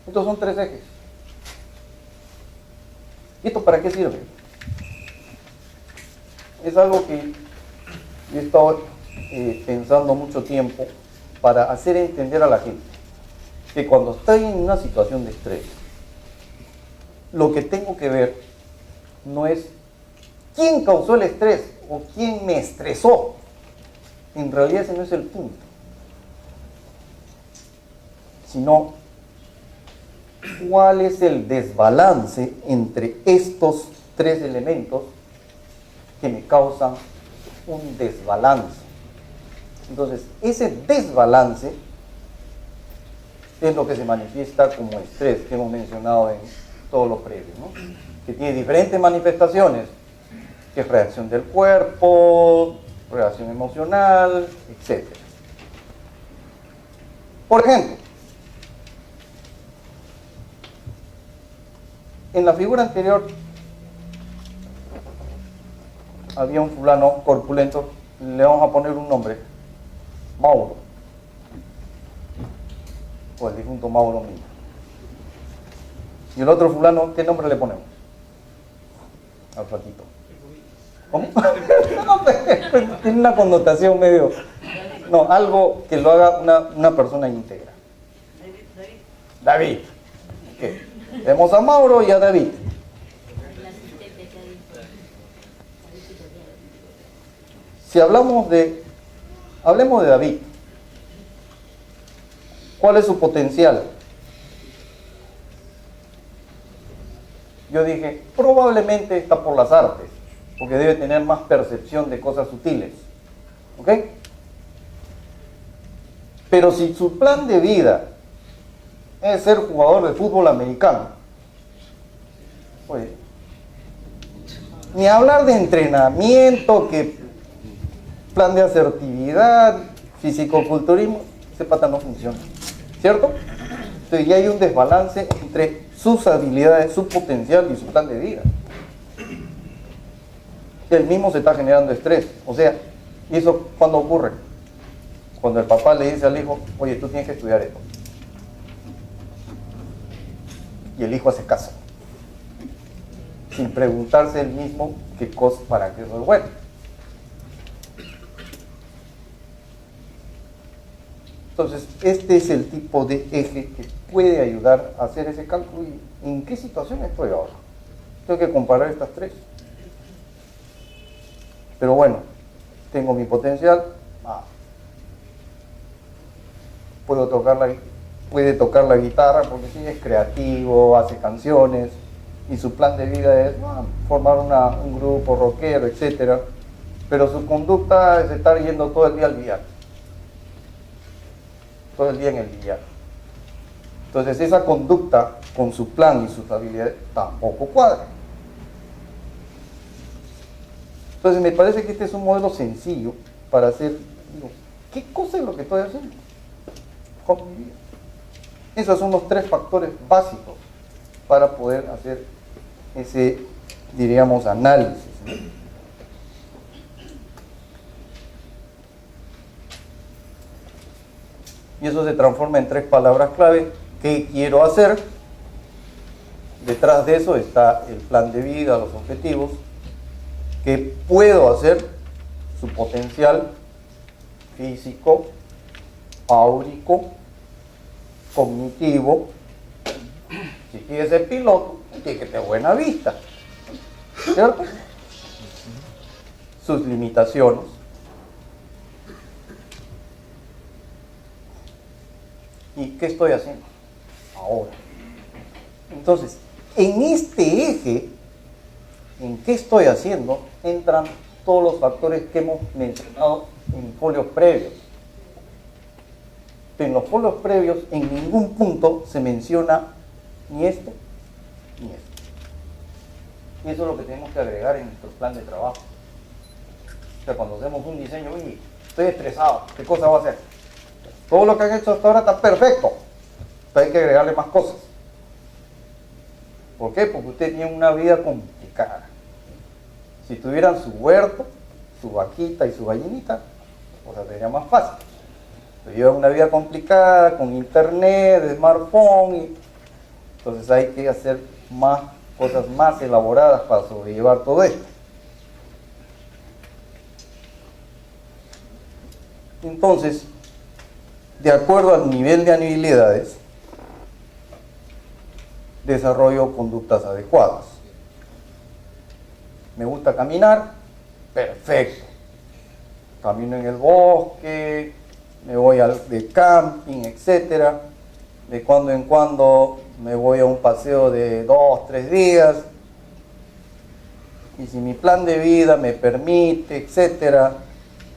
S1: Estos son 3 ejes. ¿Y esto para qué sirve? Es algo que yo he estado pensando mucho tiempo para hacer entender a la gente que cuando estoy en una situación de estrés, lo que tengo que ver no es quién causó el estrés o quién me estresó. En realidad ese no es el punto, sino cuál es el desbalance entre estos 3 elementos que me causan un desbalance. Entonces, ese desbalance es lo que se manifiesta como estrés, que hemos mencionado en todo lo previo, ¿no? Que tiene diferentes manifestaciones, que es reacción del cuerpo, reacción emocional, etc. Por ejemplo, en la figura anterior había un fulano corpulento, le vamos a poner un nombre, Mauro, o el difunto Mauro mismo. Y el otro fulano, ¿qué nombre le ponemos? Al flaquito. ¿Cómo? No, tiene una connotación medio... No, algo que lo haga una persona íntegra. David. ¿Qué? Tenemos a Mauro y a David. Si hablemos de David, ¿cuál es su potencial? Yo dije, probablemente está por las artes, porque debe tener más percepción de cosas sutiles. ¿Ok? Pero si su plan de vida es ser jugador de fútbol americano, pues, ni hablar de entrenamiento, que plan de asertividad, fisicoculturismo, ese pata no funciona, ¿cierto? Entonces ya hay un desbalance entre sus habilidades, su potencial y su plan de vida. Él mismo se está generando estrés. O sea, ¿y eso cuándo ocurre? Cuando el papá le dice al hijo, oye, tú tienes que estudiar esto. Y el hijo hace caso, sin preguntarse él mismo qué cosa, para qué eso es bueno. Entonces, este es el tipo de eje que puede ayudar a hacer ese cálculo. ¿Y en qué situación estoy ahora? Tengo que comparar estas tres. Pero bueno, tengo mi potencial. Puede tocar la guitarra porque sí es creativo, hace canciones y su plan de vida es formar un grupo rockero, etc. Pero su conducta es estar yendo todo el día al billar. Todo el día en el billar. Entonces esa conducta con su plan y sus habilidades tampoco cuadra. Entonces me parece que este es un modelo sencillo para hacer, ¿qué cosa es lo que estoy haciendo con mi vida? Esos son los tres factores básicos para poder hacer ese, diríamos, análisis, ¿no? Y eso se transforma en tres palabras clave. ¿Qué quiero hacer? Detrás de eso está el plan de vida, los objetivos. ¿Qué puedo hacer? Su potencial físico, áurico, cognitivo. Si quieres ser piloto, tiene que tener buena vista, ¿cierto? Sus limitaciones. ¿Y qué estoy haciendo ahora? Entonces, en este eje, ¿en qué estoy haciendo? Entran todos los factores que hemos mencionado en folios previos. En los folios previos, en ningún punto se menciona ni esto, ni esto. Y eso es lo que tenemos que agregar en nuestro plan de trabajo. O sea, cuando hacemos un diseño, oye, estoy estresado, ¿qué cosa voy a hacer? Todo lo que han hecho hasta ahora está perfecto, pero hay que agregarle más cosas. ¿Por qué? Porque usted tiene una vida complicada. Si tuvieran su huerto, su vaquita y su gallinita, o sea, sería más fácil. Pero llevan una vida complicada, con internet, smartphone, entonces hay que hacer más cosas más elaboradas para sobrellevar todo esto. Entonces, de acuerdo al nivel de habilidades, desarrollo conductas adecuadas. Me gusta caminar, perfecto. Camino en el bosque, me voy de camping, etc. De cuando en cuando me voy a un paseo de 2, 3 días. Y si mi plan de vida me permite, etc.,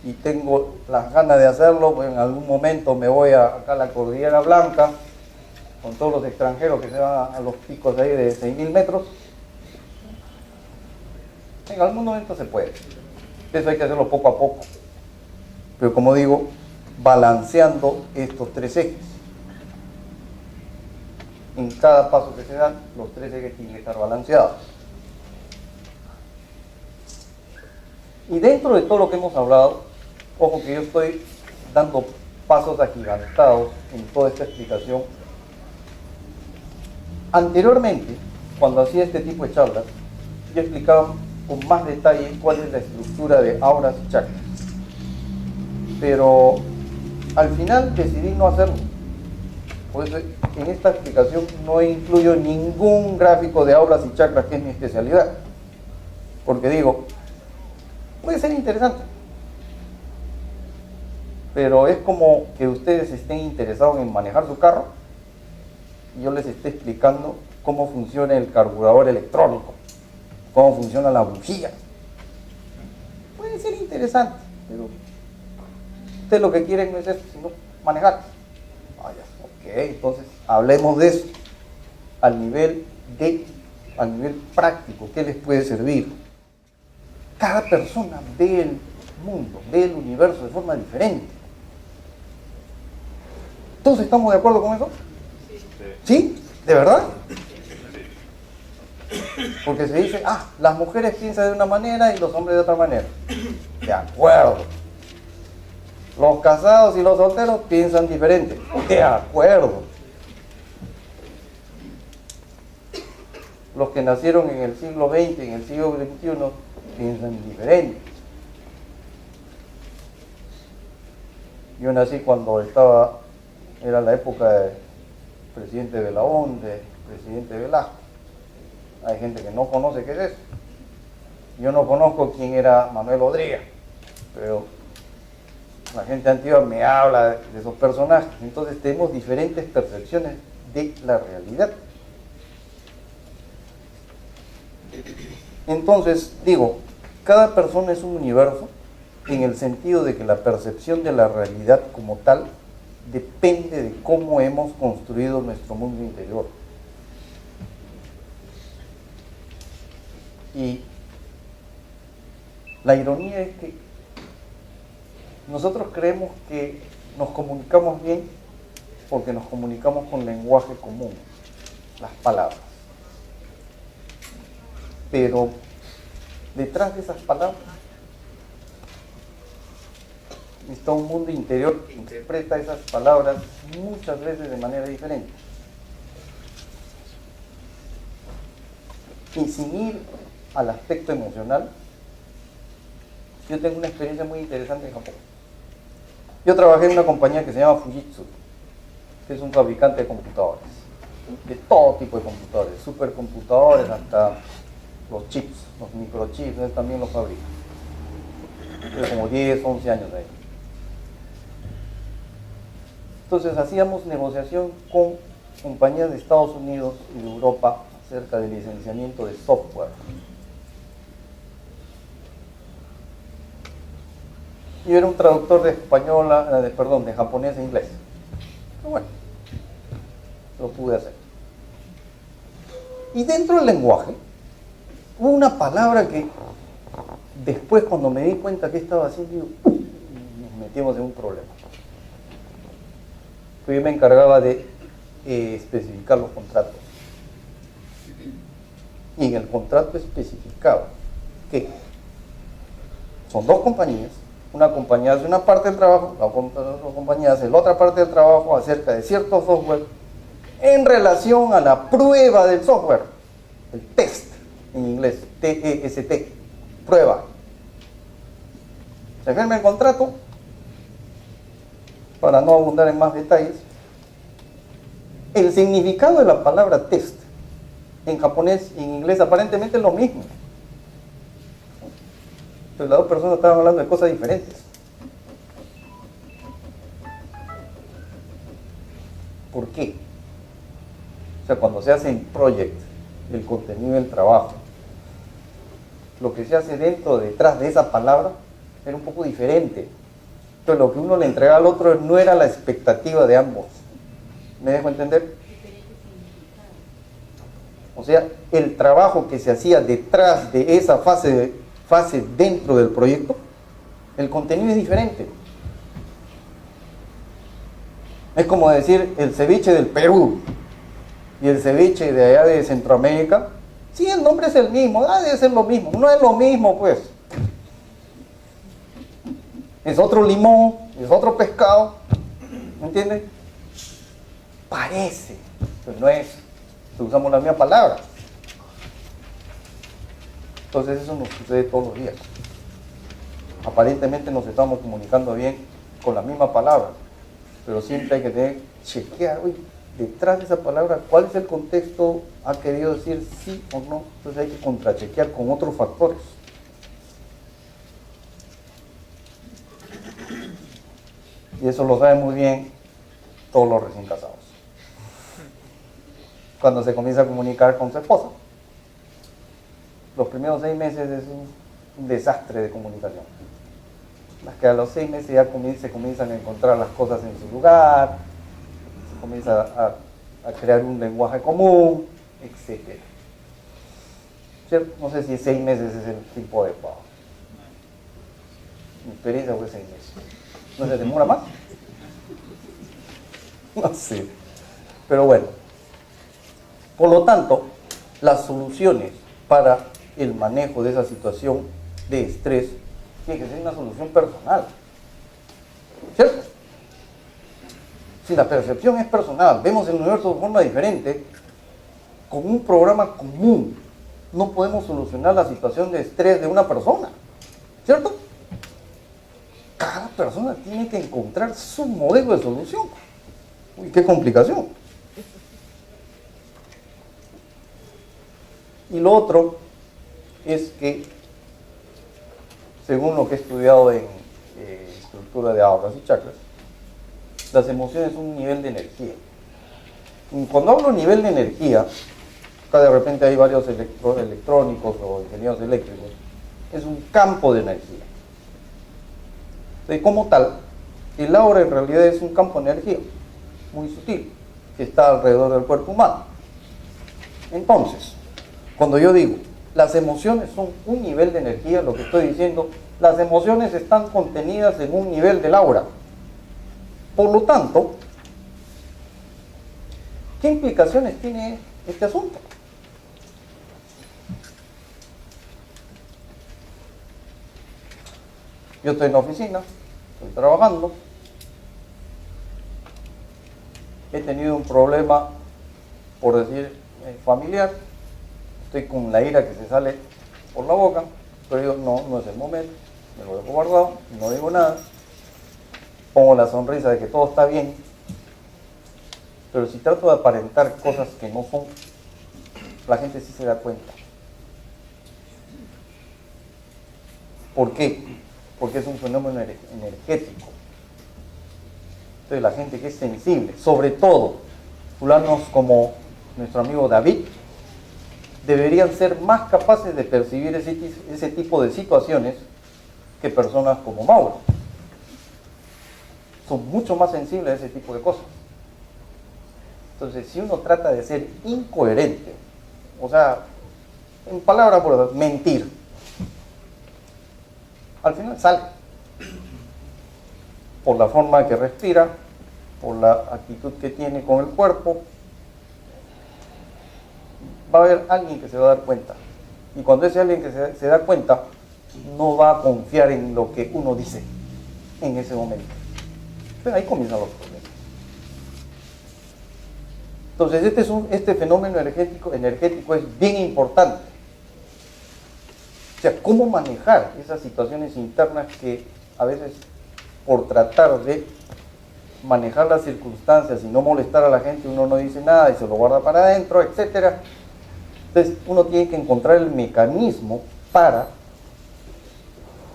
S1: y tengo las ganas de hacerlo, pues en algún momento me voy acá a la Cordillera Blanca, con todos los extranjeros que se van a los picos ahí de 6.000 metros. En algún momento se puede. Eso hay que hacerlo poco a poco. Pero como digo, balanceando estos tres ejes. En cada paso que se dan, los tres ejes tienen que estar balanceados. Y dentro de todo lo que hemos hablado, ojo que yo estoy dando pasos agigantados en toda esta explicación. Anteriormente, cuando hacía este tipo de charlas, yo explicaba con más detalle cuál es la estructura de auras y chakras. Pero al final decidí no hacerlo. Por eso en esta explicación no incluyo ningún gráfico de auras y chakras, que es mi especialidad. Porque digo, puede ser interesante, pero es como que ustedes estén interesados en manejar su carro y yo les esté explicando cómo funciona el carburador electrónico, cómo funciona la bujía. Puede ser interesante, pero ustedes lo que quieren no es eso, sino manejar. Ok, entonces hablemos de eso al nivel práctico. ¿Qué les puede servir? Cada persona ve el mundo, ve el universo de forma diferente. ¿Todos estamos de acuerdo con eso? ¿Sí? ¿De verdad? Porque se dice, las mujeres piensan de una manera y los hombres de otra manera. De acuerdo. Los casados y los solteros piensan diferente. De acuerdo. Los que nacieron en el siglo XX, en el siglo XXI, piensan diferente. Yo nací cuando estaba era la época del presidente Belaún, del presidente Velasco. Hay gente que no conoce qué es eso. Yo no conozco quién era Manuel Odría, pero la gente antigua me habla de esos personajes. Entonces tenemos diferentes percepciones de la realidad. Entonces, digo, cada persona es un universo en el sentido de que la percepción de la realidad como tal depende de cómo hemos construido nuestro mundo interior. Y la ironía es que nosotros creemos que nos comunicamos bien porque nos comunicamos con lenguaje común, las palabras. Pero detrás de esas palabras está un mundo interior que interpreta esas palabras muchas veces de manera diferente. Y sin ir al aspecto emocional, yo tengo una experiencia muy interesante en Japón. Yo trabajé en una compañía que se llama Fujitsu, que es un fabricante de computadores, de todo tipo de computadores, supercomputadores hasta los chips, los microchips, él también los fabrica. Hace como 10, 11 años ahí. Entonces hacíamos negociación con compañías de Estados Unidos y de Europa acerca del licenciamiento de software. Yo era un traductor de español, de japonés a inglés. Pero bueno, lo pude hacer. Y dentro del lenguaje, hubo una palabra que después, cuando me di cuenta que estaba haciendo, nos metimos en un problema. Yo me encargaba de especificar los contratos. Y en el contrato especificaba que son dos compañías. Una compañía hace una parte del trabajo, la otra compañía hace la otra parte del trabajo acerca de cierto software en relación a la prueba del software, el test en inglés, T-E-S-T, prueba. Se firma el contrato, para no abundar en más detalles. El significado de la palabra test en japonés y en inglés aparentemente es lo mismo. Pero las dos personas estaban hablando de cosas diferentes. ¿Por qué? O sea, cuando se hace en project, el contenido del trabajo, lo que se hace detrás de esa palabra era un poco diferente. Entonces lo que uno le entrega al otro no era la expectativa de ambos. ¿Me dejo entender? O sea, el trabajo que se hacía detrás de esa fase dentro del proyecto, el contenido es diferente. Es como decir el ceviche del Perú y el ceviche de allá de Centroamérica. Sí, el nombre es el mismo, debe ser lo mismo. No es lo mismo, pues. Es otro limón, es otro pescado. ¿Me entienden? Parece, pero no es. Usamos la misma palabra. Entonces eso nos sucede todos los días. Aparentemente nos estamos comunicando bien con la misma palabra, pero siempre hay que chequear, oye, detrás de esa palabra, ¿cuál es el contexto? ¿Ha querido decir sí o no? Entonces hay que contrachequear con otros factores. Y eso lo saben muy bien todos los recién casados. Cuando se comienza a comunicar con su esposa. Los primeros 6 meses es un desastre de comunicación. Más que a los 6 meses ya se comienzan a encontrar las cosas en su lugar, se comienza a crear un lenguaje común, etc. No sé si 6 meses es el tiempo adecuado. Mi experiencia fue 6 meses. ¿No se demora más? No sé. Pero bueno. Por lo tanto, las soluciones para el manejo de esa situación de estrés tiene que ser una solución personal. ¿Cierto? Si la percepción es personal, vemos el universo de forma diferente, con un programa común no podemos solucionar la situación de estrés de una persona. ¿Cierto? Cada persona tiene que encontrar su modelo de solución. Uy, qué complicación. Y lo otro es que, según lo que he estudiado en estructura de auras y chakras, las emociones son un nivel de energía. Y cuando hablo de nivel de energía, acá de repente hay varios electrónicos o ingenieros eléctricos, es un campo de energía. Entonces, como tal, el aura en realidad es un campo de energía muy sutil que está alrededor del cuerpo humano. Entonces, cuando yo digo las emociones son un nivel de energía, lo que estoy diciendo, las emociones están contenidas en un nivel del aura. Por lo tanto, ¿qué implicaciones tiene este asunto? Yo estoy en la oficina, estoy trabajando, he tenido un problema, por decir, familiar, estoy con la ira que se sale por la boca, pero digo, no es el momento, me lo dejo guardado, no digo nada, pongo la sonrisa de que todo está bien, pero si trato de aparentar cosas que no son, la gente sí se da cuenta. ¿Por qué? Porque es un fenómeno energético. Entonces la gente que es sensible, sobre todo fulanos como nuestro amigo David, deberían ser más capaces de percibir ese tipo de situaciones que personas como Mauro. Son mucho más sensibles a ese tipo de cosas. Entonces, si uno trata de ser incoherente, o sea, en palabras por mentir, al final sale. Por la forma que respira, por la actitud que tiene con el cuerpo, va a haber alguien que se va a dar cuenta. Y cuando ese alguien que se da cuenta, no va a confiar en lo que uno dice en ese momento. Pero ahí comienzan los problemas. Entonces, este fenómeno energético es bien importante. O sea, cómo manejar esas situaciones internas que a veces, por tratar de manejar las circunstancias y no molestar a la gente, uno no dice nada y se lo guarda para adentro, etc. Entonces, uno tiene que encontrar el mecanismo para,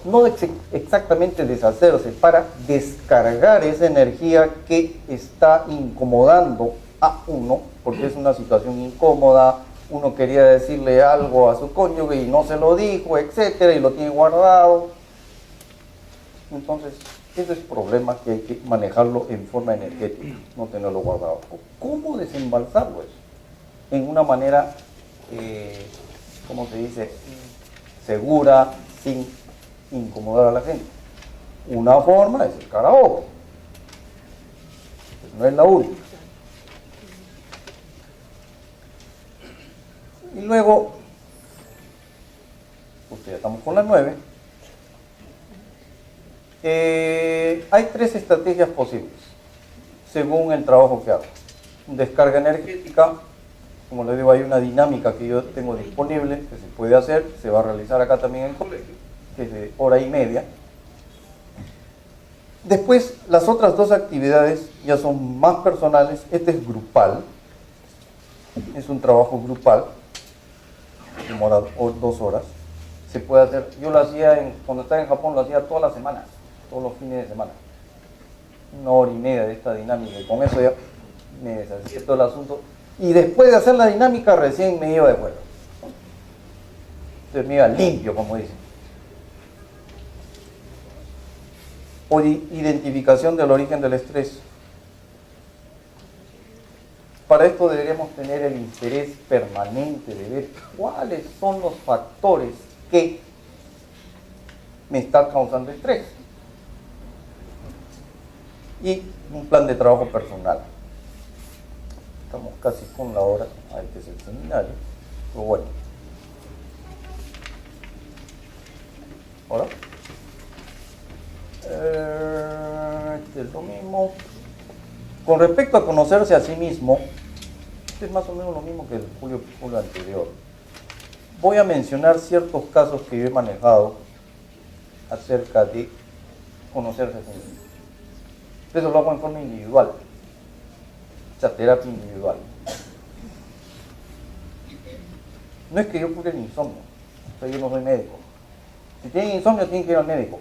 S1: no exactamente deshacerse, para descargar esa energía que está incomodando a uno, porque es una situación incómoda, uno quería decirle algo a su cónyuge y no se lo dijo, etcétera, y lo tiene guardado. Entonces, ese es el problema que hay que manejarlo en forma energética, no tenerlo guardado. ¿Cómo desembalsarlo eso? En una manera, ¿cómo se dice? Segura, sin incomodar a la gente. Una forma es el karaoke. Pues no es la única. Y luego, pues ya estamos con las 9. Hay 3 estrategias posibles, según el trabajo que hago. Descarga energética, como les digo, hay una dinámica que yo tengo disponible, que se puede hacer, se va a realizar acá también en el colegio, que es de 1:30. Después, las otras 2 actividades ya son más personales. Este es grupal, es un trabajo grupal, demora 2 horas. Se puede hacer, yo lo hacía cuando estaba en Japón, lo hacía todas las semanas, todos los fines de semana, 1:30 de esta dinámica, y con eso ya me deshacía todo el asunto, y después de hacer la dinámica recién me iba de juego. Entonces me iba limpio, como dicen. O identificación del origen del estrés. Para esto deberíamos tener el interés permanente de ver cuáles son los factores que me están causando estrés. Y un plan de trabajo personal. Estamos casi con la hora, este es el seminario, pero bueno. ¿Ahora? Este es lo mismo. Con respecto a conocerse a sí mismo, este es más o menos lo mismo que el julio anterior. Voy a mencionar ciertos casos que yo he manejado acerca de conocerse a sí mismo. Eso lo hago en forma individual. sea, terapia individual. No es que yo cure el insomnio, o sea, yo no soy médico. Si tienen insomnio, tienen que ir al médico.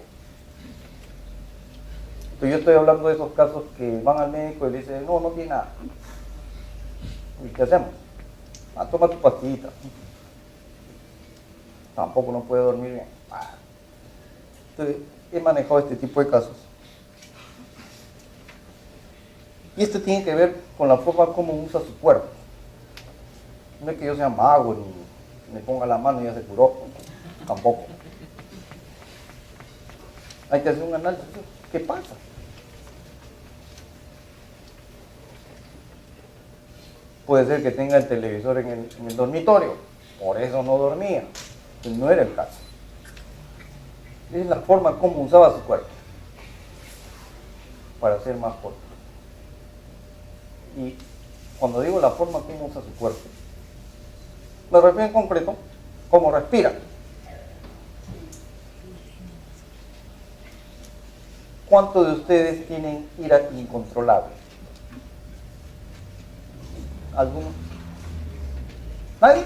S1: Pero yo estoy hablando de esos casos que van al médico y le dicen, no, no tiene nada. ¿Y qué hacemos? Toma tu pastillita. Tampoco no puede dormir bien. Entonces, he manejado este tipo de casos. Y esto tiene que ver con la forma como usa su cuerpo. No es que yo sea mago ni me ponga la mano y ya se curó. Tampoco. Hay que hacer un análisis. ¿Qué pasa? Puede ser que tenga el televisor en el dormitorio, por eso no dormía. Pues no era el caso. Es la forma como usaba su cuerpo, para ser más corto. Y cuando digo la forma como usa su cuerpo, me refiero en concreto cómo respira. ¿Cuántos de ustedes tienen ira incontrolable? ¿Alguno? ¿Nadie?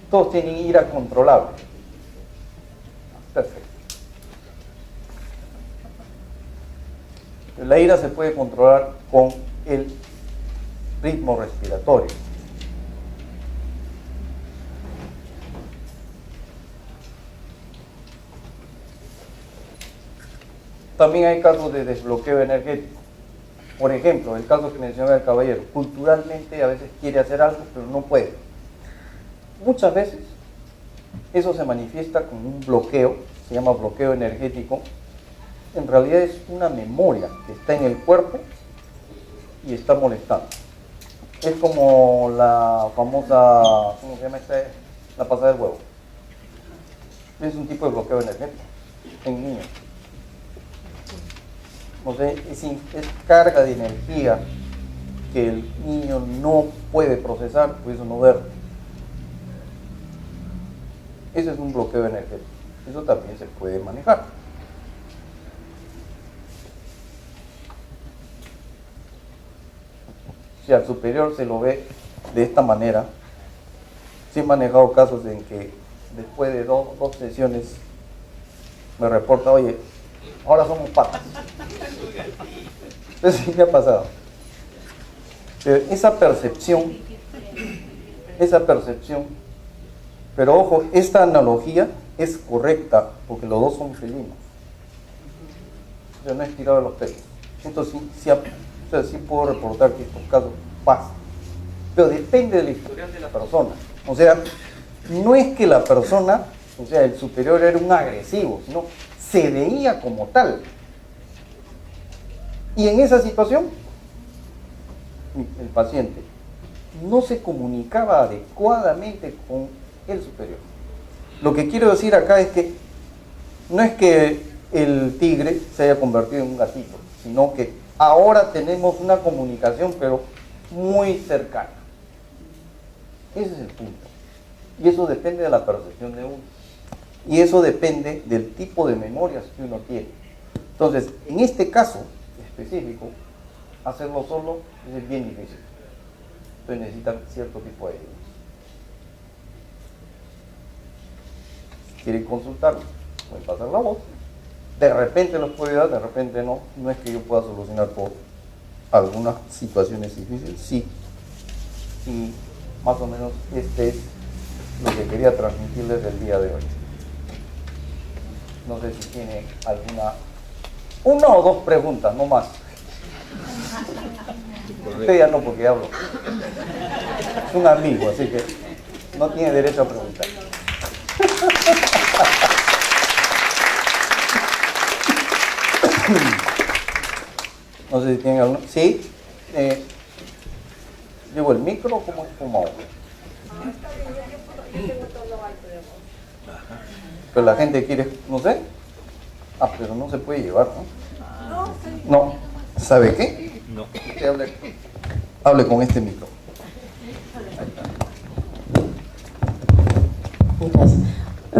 S1: Todos tienen ira controlable. Perfecto. La ira se puede controlar con el ritmo respiratorio. También hay casos de desbloqueo energético. Por ejemplo, el caso que mencionaba el caballero, culturalmente a veces quiere hacer algo, pero no puede. Muchas veces eso se manifiesta como un bloqueo, se llama bloqueo energético. En realidad es una memoria que está en el cuerpo y está molestando. Es como la famosa, ¿cómo se llama esta? La pasada del huevo. Es un tipo de bloqueo energético en niños. O sea, es carga de energía que el niño no puede procesar, por eso no duerme. Ese es un bloqueo energético. Eso también se puede manejar. Si al superior se lo ve de esta manera, sí he manejado casos en que después de dos sesiones me reporta, oye, ahora somos patas. Eso sí me ha pasado. Pero esa percepción, pero ojo, esta analogía es correcta porque los dos son felinos. Yo no he tirado de los pelos. Entonces sí puedo reportar que estos casos pasan. Pero depende de la historial de la persona. O sea, no es que la persona, o sea, el superior era un agresivo, sino se veía como tal. Y en esa situación, el paciente no se comunicaba adecuadamente con el superior. Lo que quiero decir acá es que no es que el tigre se haya convertido en un gatito, sino que ahora tenemos una comunicación, pero muy cercana. Ese es el punto. Y eso depende de la percepción de uno. Y eso depende del tipo de memorias que uno tiene. Entonces, en este caso específico, hacerlo solo es bien difícil. Entonces necesitan cierto tipo de ayuda. Si quieren consultarlo, pueden pasar la voz. De repente los puedo ayudar, de repente no. No es que yo pueda solucionar por algunas situaciones difíciles, sí. Y más o menos este es lo que quería transmitirles el día de hoy. No sé si tiene una o dos preguntas, no más. Usted ya no, porque hablo. Es un amigo, así que no tiene derecho a preguntar. No sé si tienen alguna. Sí. ¿Llevo el micro o cómo es como? Pero la gente quiere, no sé. Pero no se puede llevar, ¿no? No. ¿Sabe qué?
S7: No.
S1: Usted hable con este micro.
S10: Muchas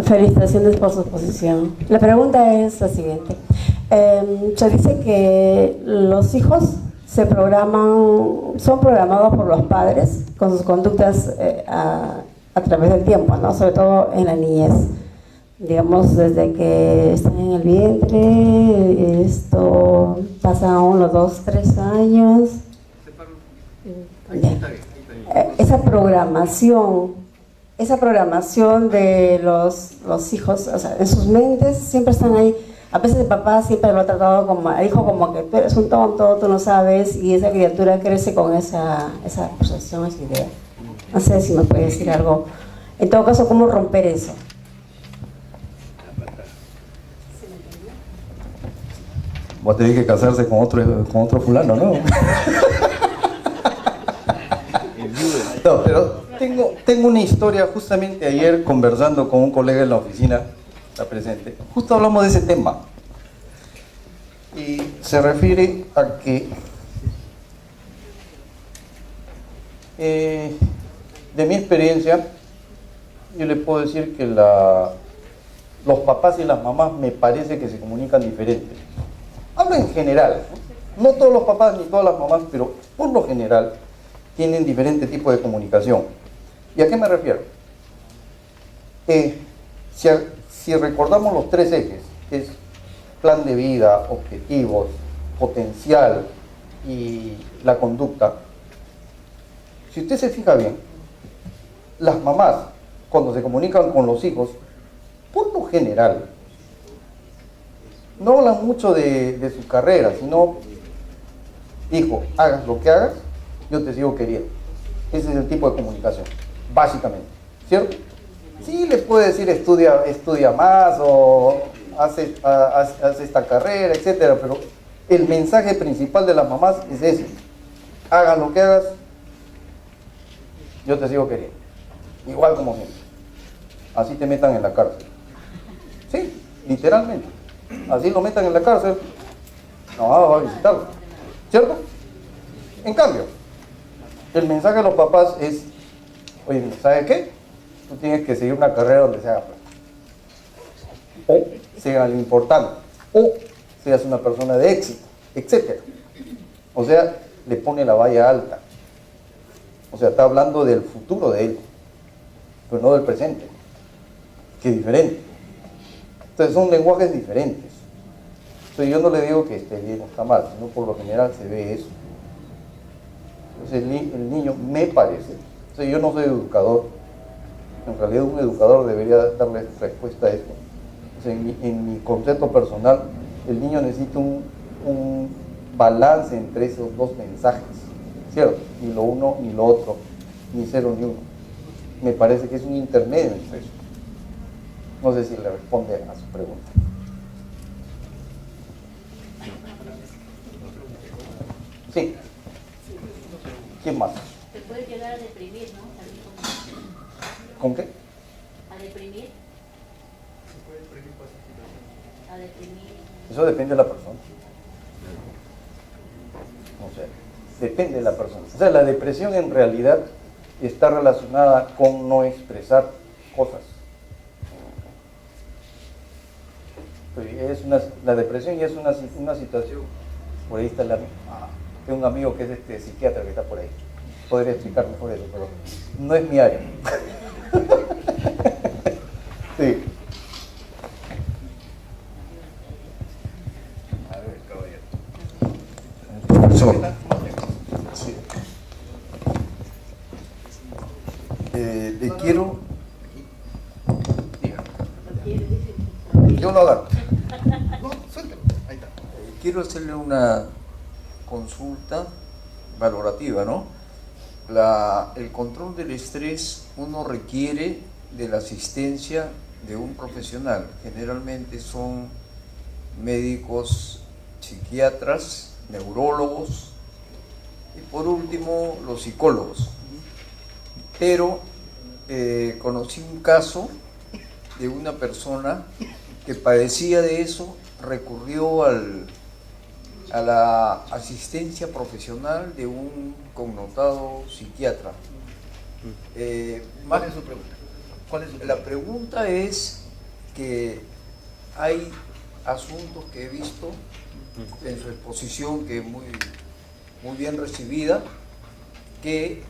S10: felicitaciones por su exposición. La pregunta es la siguiente. Se dice que los hijos son programados por los padres con sus conductas a través del tiempo, ¿no? Sobre todo en la niñez. Digamos, desde que están en el vientre, esto pasa a 1, 2, 3 años. Esa programación de los hijos, o sea, en sus mentes siempre están ahí. A veces el papá siempre lo ha tratado como al hijo, como que tú eres un tonto, tú no sabes, y esa criatura crece con esa percepción, esa idea. No sé si me puede decir algo. En todo caso, ¿cómo romper eso?
S1: Vos tenés que casarse con otro fulano, ¿no? No, pero tengo una historia. Justamente ayer, conversando con un colega en la oficina, está presente, justo hablamos de ese tema. Y se refiere a que de mi experiencia, yo le puedo decir que los papás y las mamás me parece que se comunican diferente. Hablo en general, no todos los papás ni todas las mamás, pero por lo general tienen diferente tipo de comunicación. ¿Y a qué me refiero? Si recordamos los 3 ejes, que es plan de vida, objetivos, potencial y la conducta, si usted se fija bien, las mamás, cuando se comunican con los hijos, por lo general, no hablan mucho de su carrera, sino, hijo, hagas lo que hagas, yo te sigo queriendo. Ese es el tipo de comunicación, básicamente, ¿cierto? Sí, le puede decir estudia más o hace esta carrera, etcétera, pero el mensaje principal de las mamás es ese: hagan lo que hagas, yo te sigo queriendo. Igual como siempre. Así te metan en la cárcel. Sí, literalmente. Así lo metan en la cárcel, no va a visitarlo, ¿cierto? En cambio, el mensaje de los papás es: oye, ¿sabes qué? Tú tienes que seguir una carrera donde se haga plata, o sea lo importante, o seas una persona de éxito, etc. O sea, le pone la valla alta. O sea, está hablando del futuro de él, pero no del presente, que es diferente. Entonces son lenguajes diferentes. Entonces yo no le digo que esté bien o está mal, sino por lo general se ve eso. Entonces el niño, me parece, o sea, yo no soy educador, en realidad un educador debería darle respuesta a esto. O sea, en mi concepto personal, el niño necesita un balance entre esos dos mensajes, ¿cierto? Ni lo uno ni lo otro, ni cero ni uno. Me parece que es un intermedio entre eso. No sé si le responde a su pregunta. Sí. ¿Quién más?
S11: Se puede llegar a deprimir, ¿no?
S1: ¿Con qué?
S11: A deprimir. A deprimir.
S1: Eso depende de la persona. O sea, depende de la persona. O sea, la depresión en realidad está relacionada con no expresar cosas. La depresión ya es una situación. Por ahí está tengo un amigo que es psiquiatra que está por ahí. Podría explicar mejor eso, pero no es mi área. Sí.
S3: A ver, caballero.
S9: Profesor. Sí. Le quiero... Yo lo agarro. No, suéltelo. Ahí está. Quiero hacerle una consulta valorativa, ¿no? El control del estrés uno requiere de la asistencia de un profesional. Generalmente son médicos, psiquiatras, neurólogos y por último los psicólogos. Pero conocí un caso de una persona que padecía de eso, recurrió a la asistencia profesional de un connotado psiquiatra. ¿Cuál es su pregunta? La pregunta es que hay asuntos que he visto en su exposición que es muy
S8: muy bien recibida, que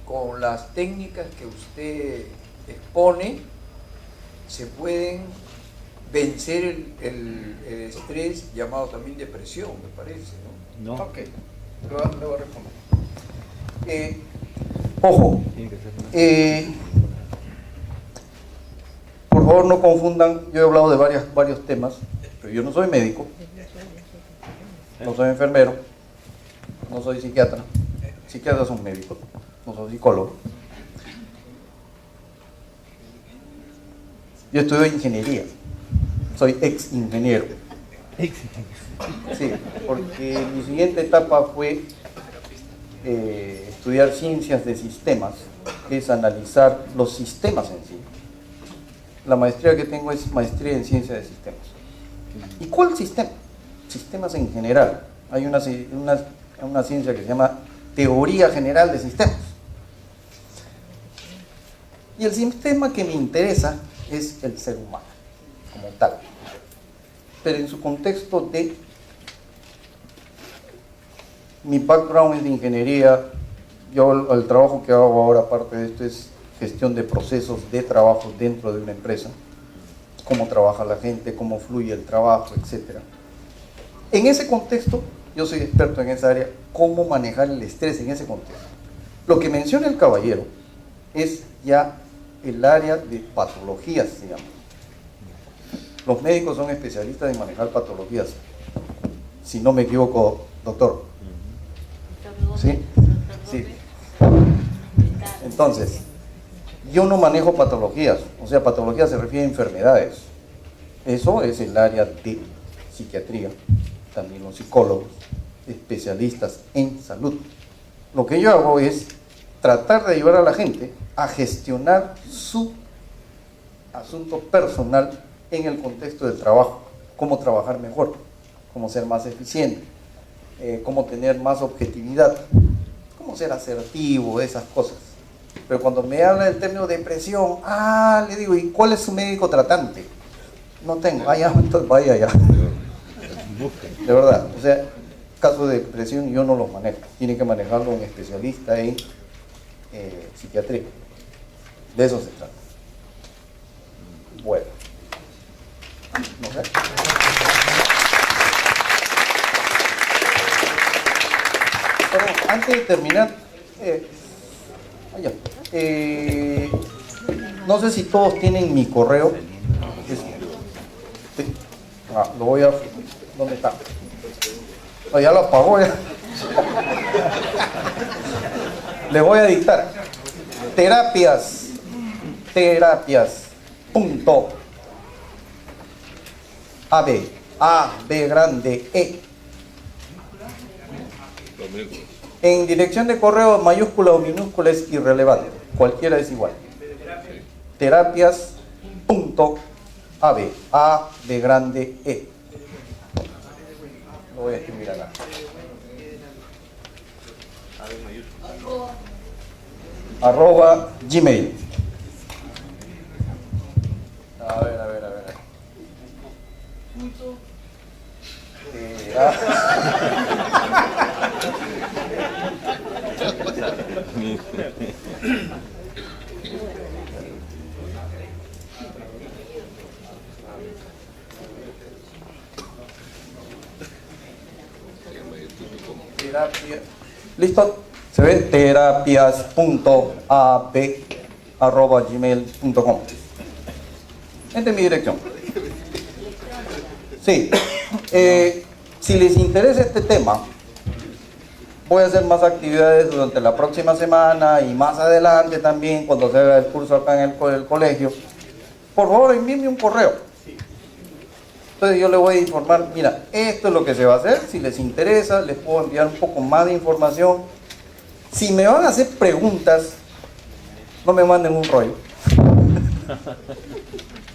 S8: con las técnicas que usted expone se pueden vencer el estrés llamado también depresión, me parece, ¿no?
S7: No.
S8: Ok, le voy a responder.
S1: Ojo, por favor no confundan, yo he hablado de varios temas, pero yo no soy médico, no soy enfermero, no soy psiquiatra, psiquiatras son médicos, no soy psicólogo. Yo estudio ingeniería, soy ex ingeniero. Sí, porque mi siguiente etapa fue estudiar ciencias de sistemas, que es analizar los sistemas en sí. La maestría que tengo es maestría en ciencia de sistemas. ¿Y cuál sistema? Sistemas en general. Hay una ciencia que se llama teoría general de sistemas. Y el sistema que me interesa es el ser humano, como tal. Pero en su contexto de mi background es de ingeniería. Yo el trabajo que hago ahora, aparte de esto, es gestión de procesos de trabajo dentro de una empresa, cómo trabaja la gente, cómo fluye el trabajo, etc. En ese contexto, yo soy experto en esa área, cómo manejar el estrés en ese contexto. Lo que menciona el caballero es ya el área de patologías, se llama. Los médicos son especialistas en manejar patologías, si no me equivoco, doctor. ¿Sí? Sí. Entonces, yo no manejo patologías, o sea, patología se refiere a enfermedades. Eso es el área de psiquiatría, también los psicólogos, especialistas en salud. Lo que yo hago es tratar de ayudar a la gente a gestionar su asunto personal en el contexto del trabajo, cómo trabajar mejor, cómo ser más eficiente, cómo tener más objetividad, cómo ser asertivo, esas cosas. Pero cuando me habla del término depresión, le digo, ¿y cuál es su médico tratante? No tengo, ya, entonces vaya ya. De verdad, o sea, casos de depresión yo no los manejo, tiene que manejarlo un especialista en psiquiatría. De eso se trata. Bueno. No sé. Bueno, antes de terminar, no sé si todos tienen mi correo. Sí. Lo voy a... ¿Dónde está? No, ya lo apagó ya. Le voy a dictar. Terapias. Punto. A, B grande, E. En dirección de correo, mayúscula o minúscula es irrelevante. Cualquiera es igual. Terapias. Punto. A, B grande, E. Lo voy a escribir acá. @gmail. A ver. Terapia. ¿Listo? Se ve terapias.ab@gmail.com. Esta es mi dirección. Sí. Si les interesa este tema, voy a hacer más actividades durante la próxima semana y más adelante también cuando se haga el curso acá en el colegio. Por favor, envíenme un correo. Entonces yo les voy a informar, mira, esto es lo que se va a hacer. Si les interesa, les puedo enviar un poco más de información. Si me van a hacer preguntas, no me manden un rollo.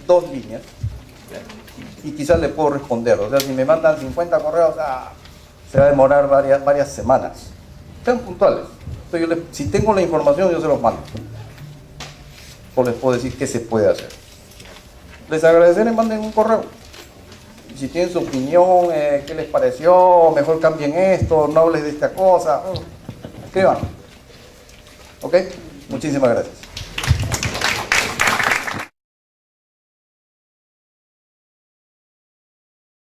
S1: 2 líneas. Y quizás les puedo responder. O sea, si me mandan 50 correos, se va a demorar varias semanas. Sean puntuales. Entonces si tengo la información, yo se los mando. O les puedo decir qué se puede hacer. Les agradeceré, manden un correo. si tienen su opinión, qué les pareció, mejor cambien esto, no hables de esta cosa, escriban. ¿Ok? Muchísimas gracias.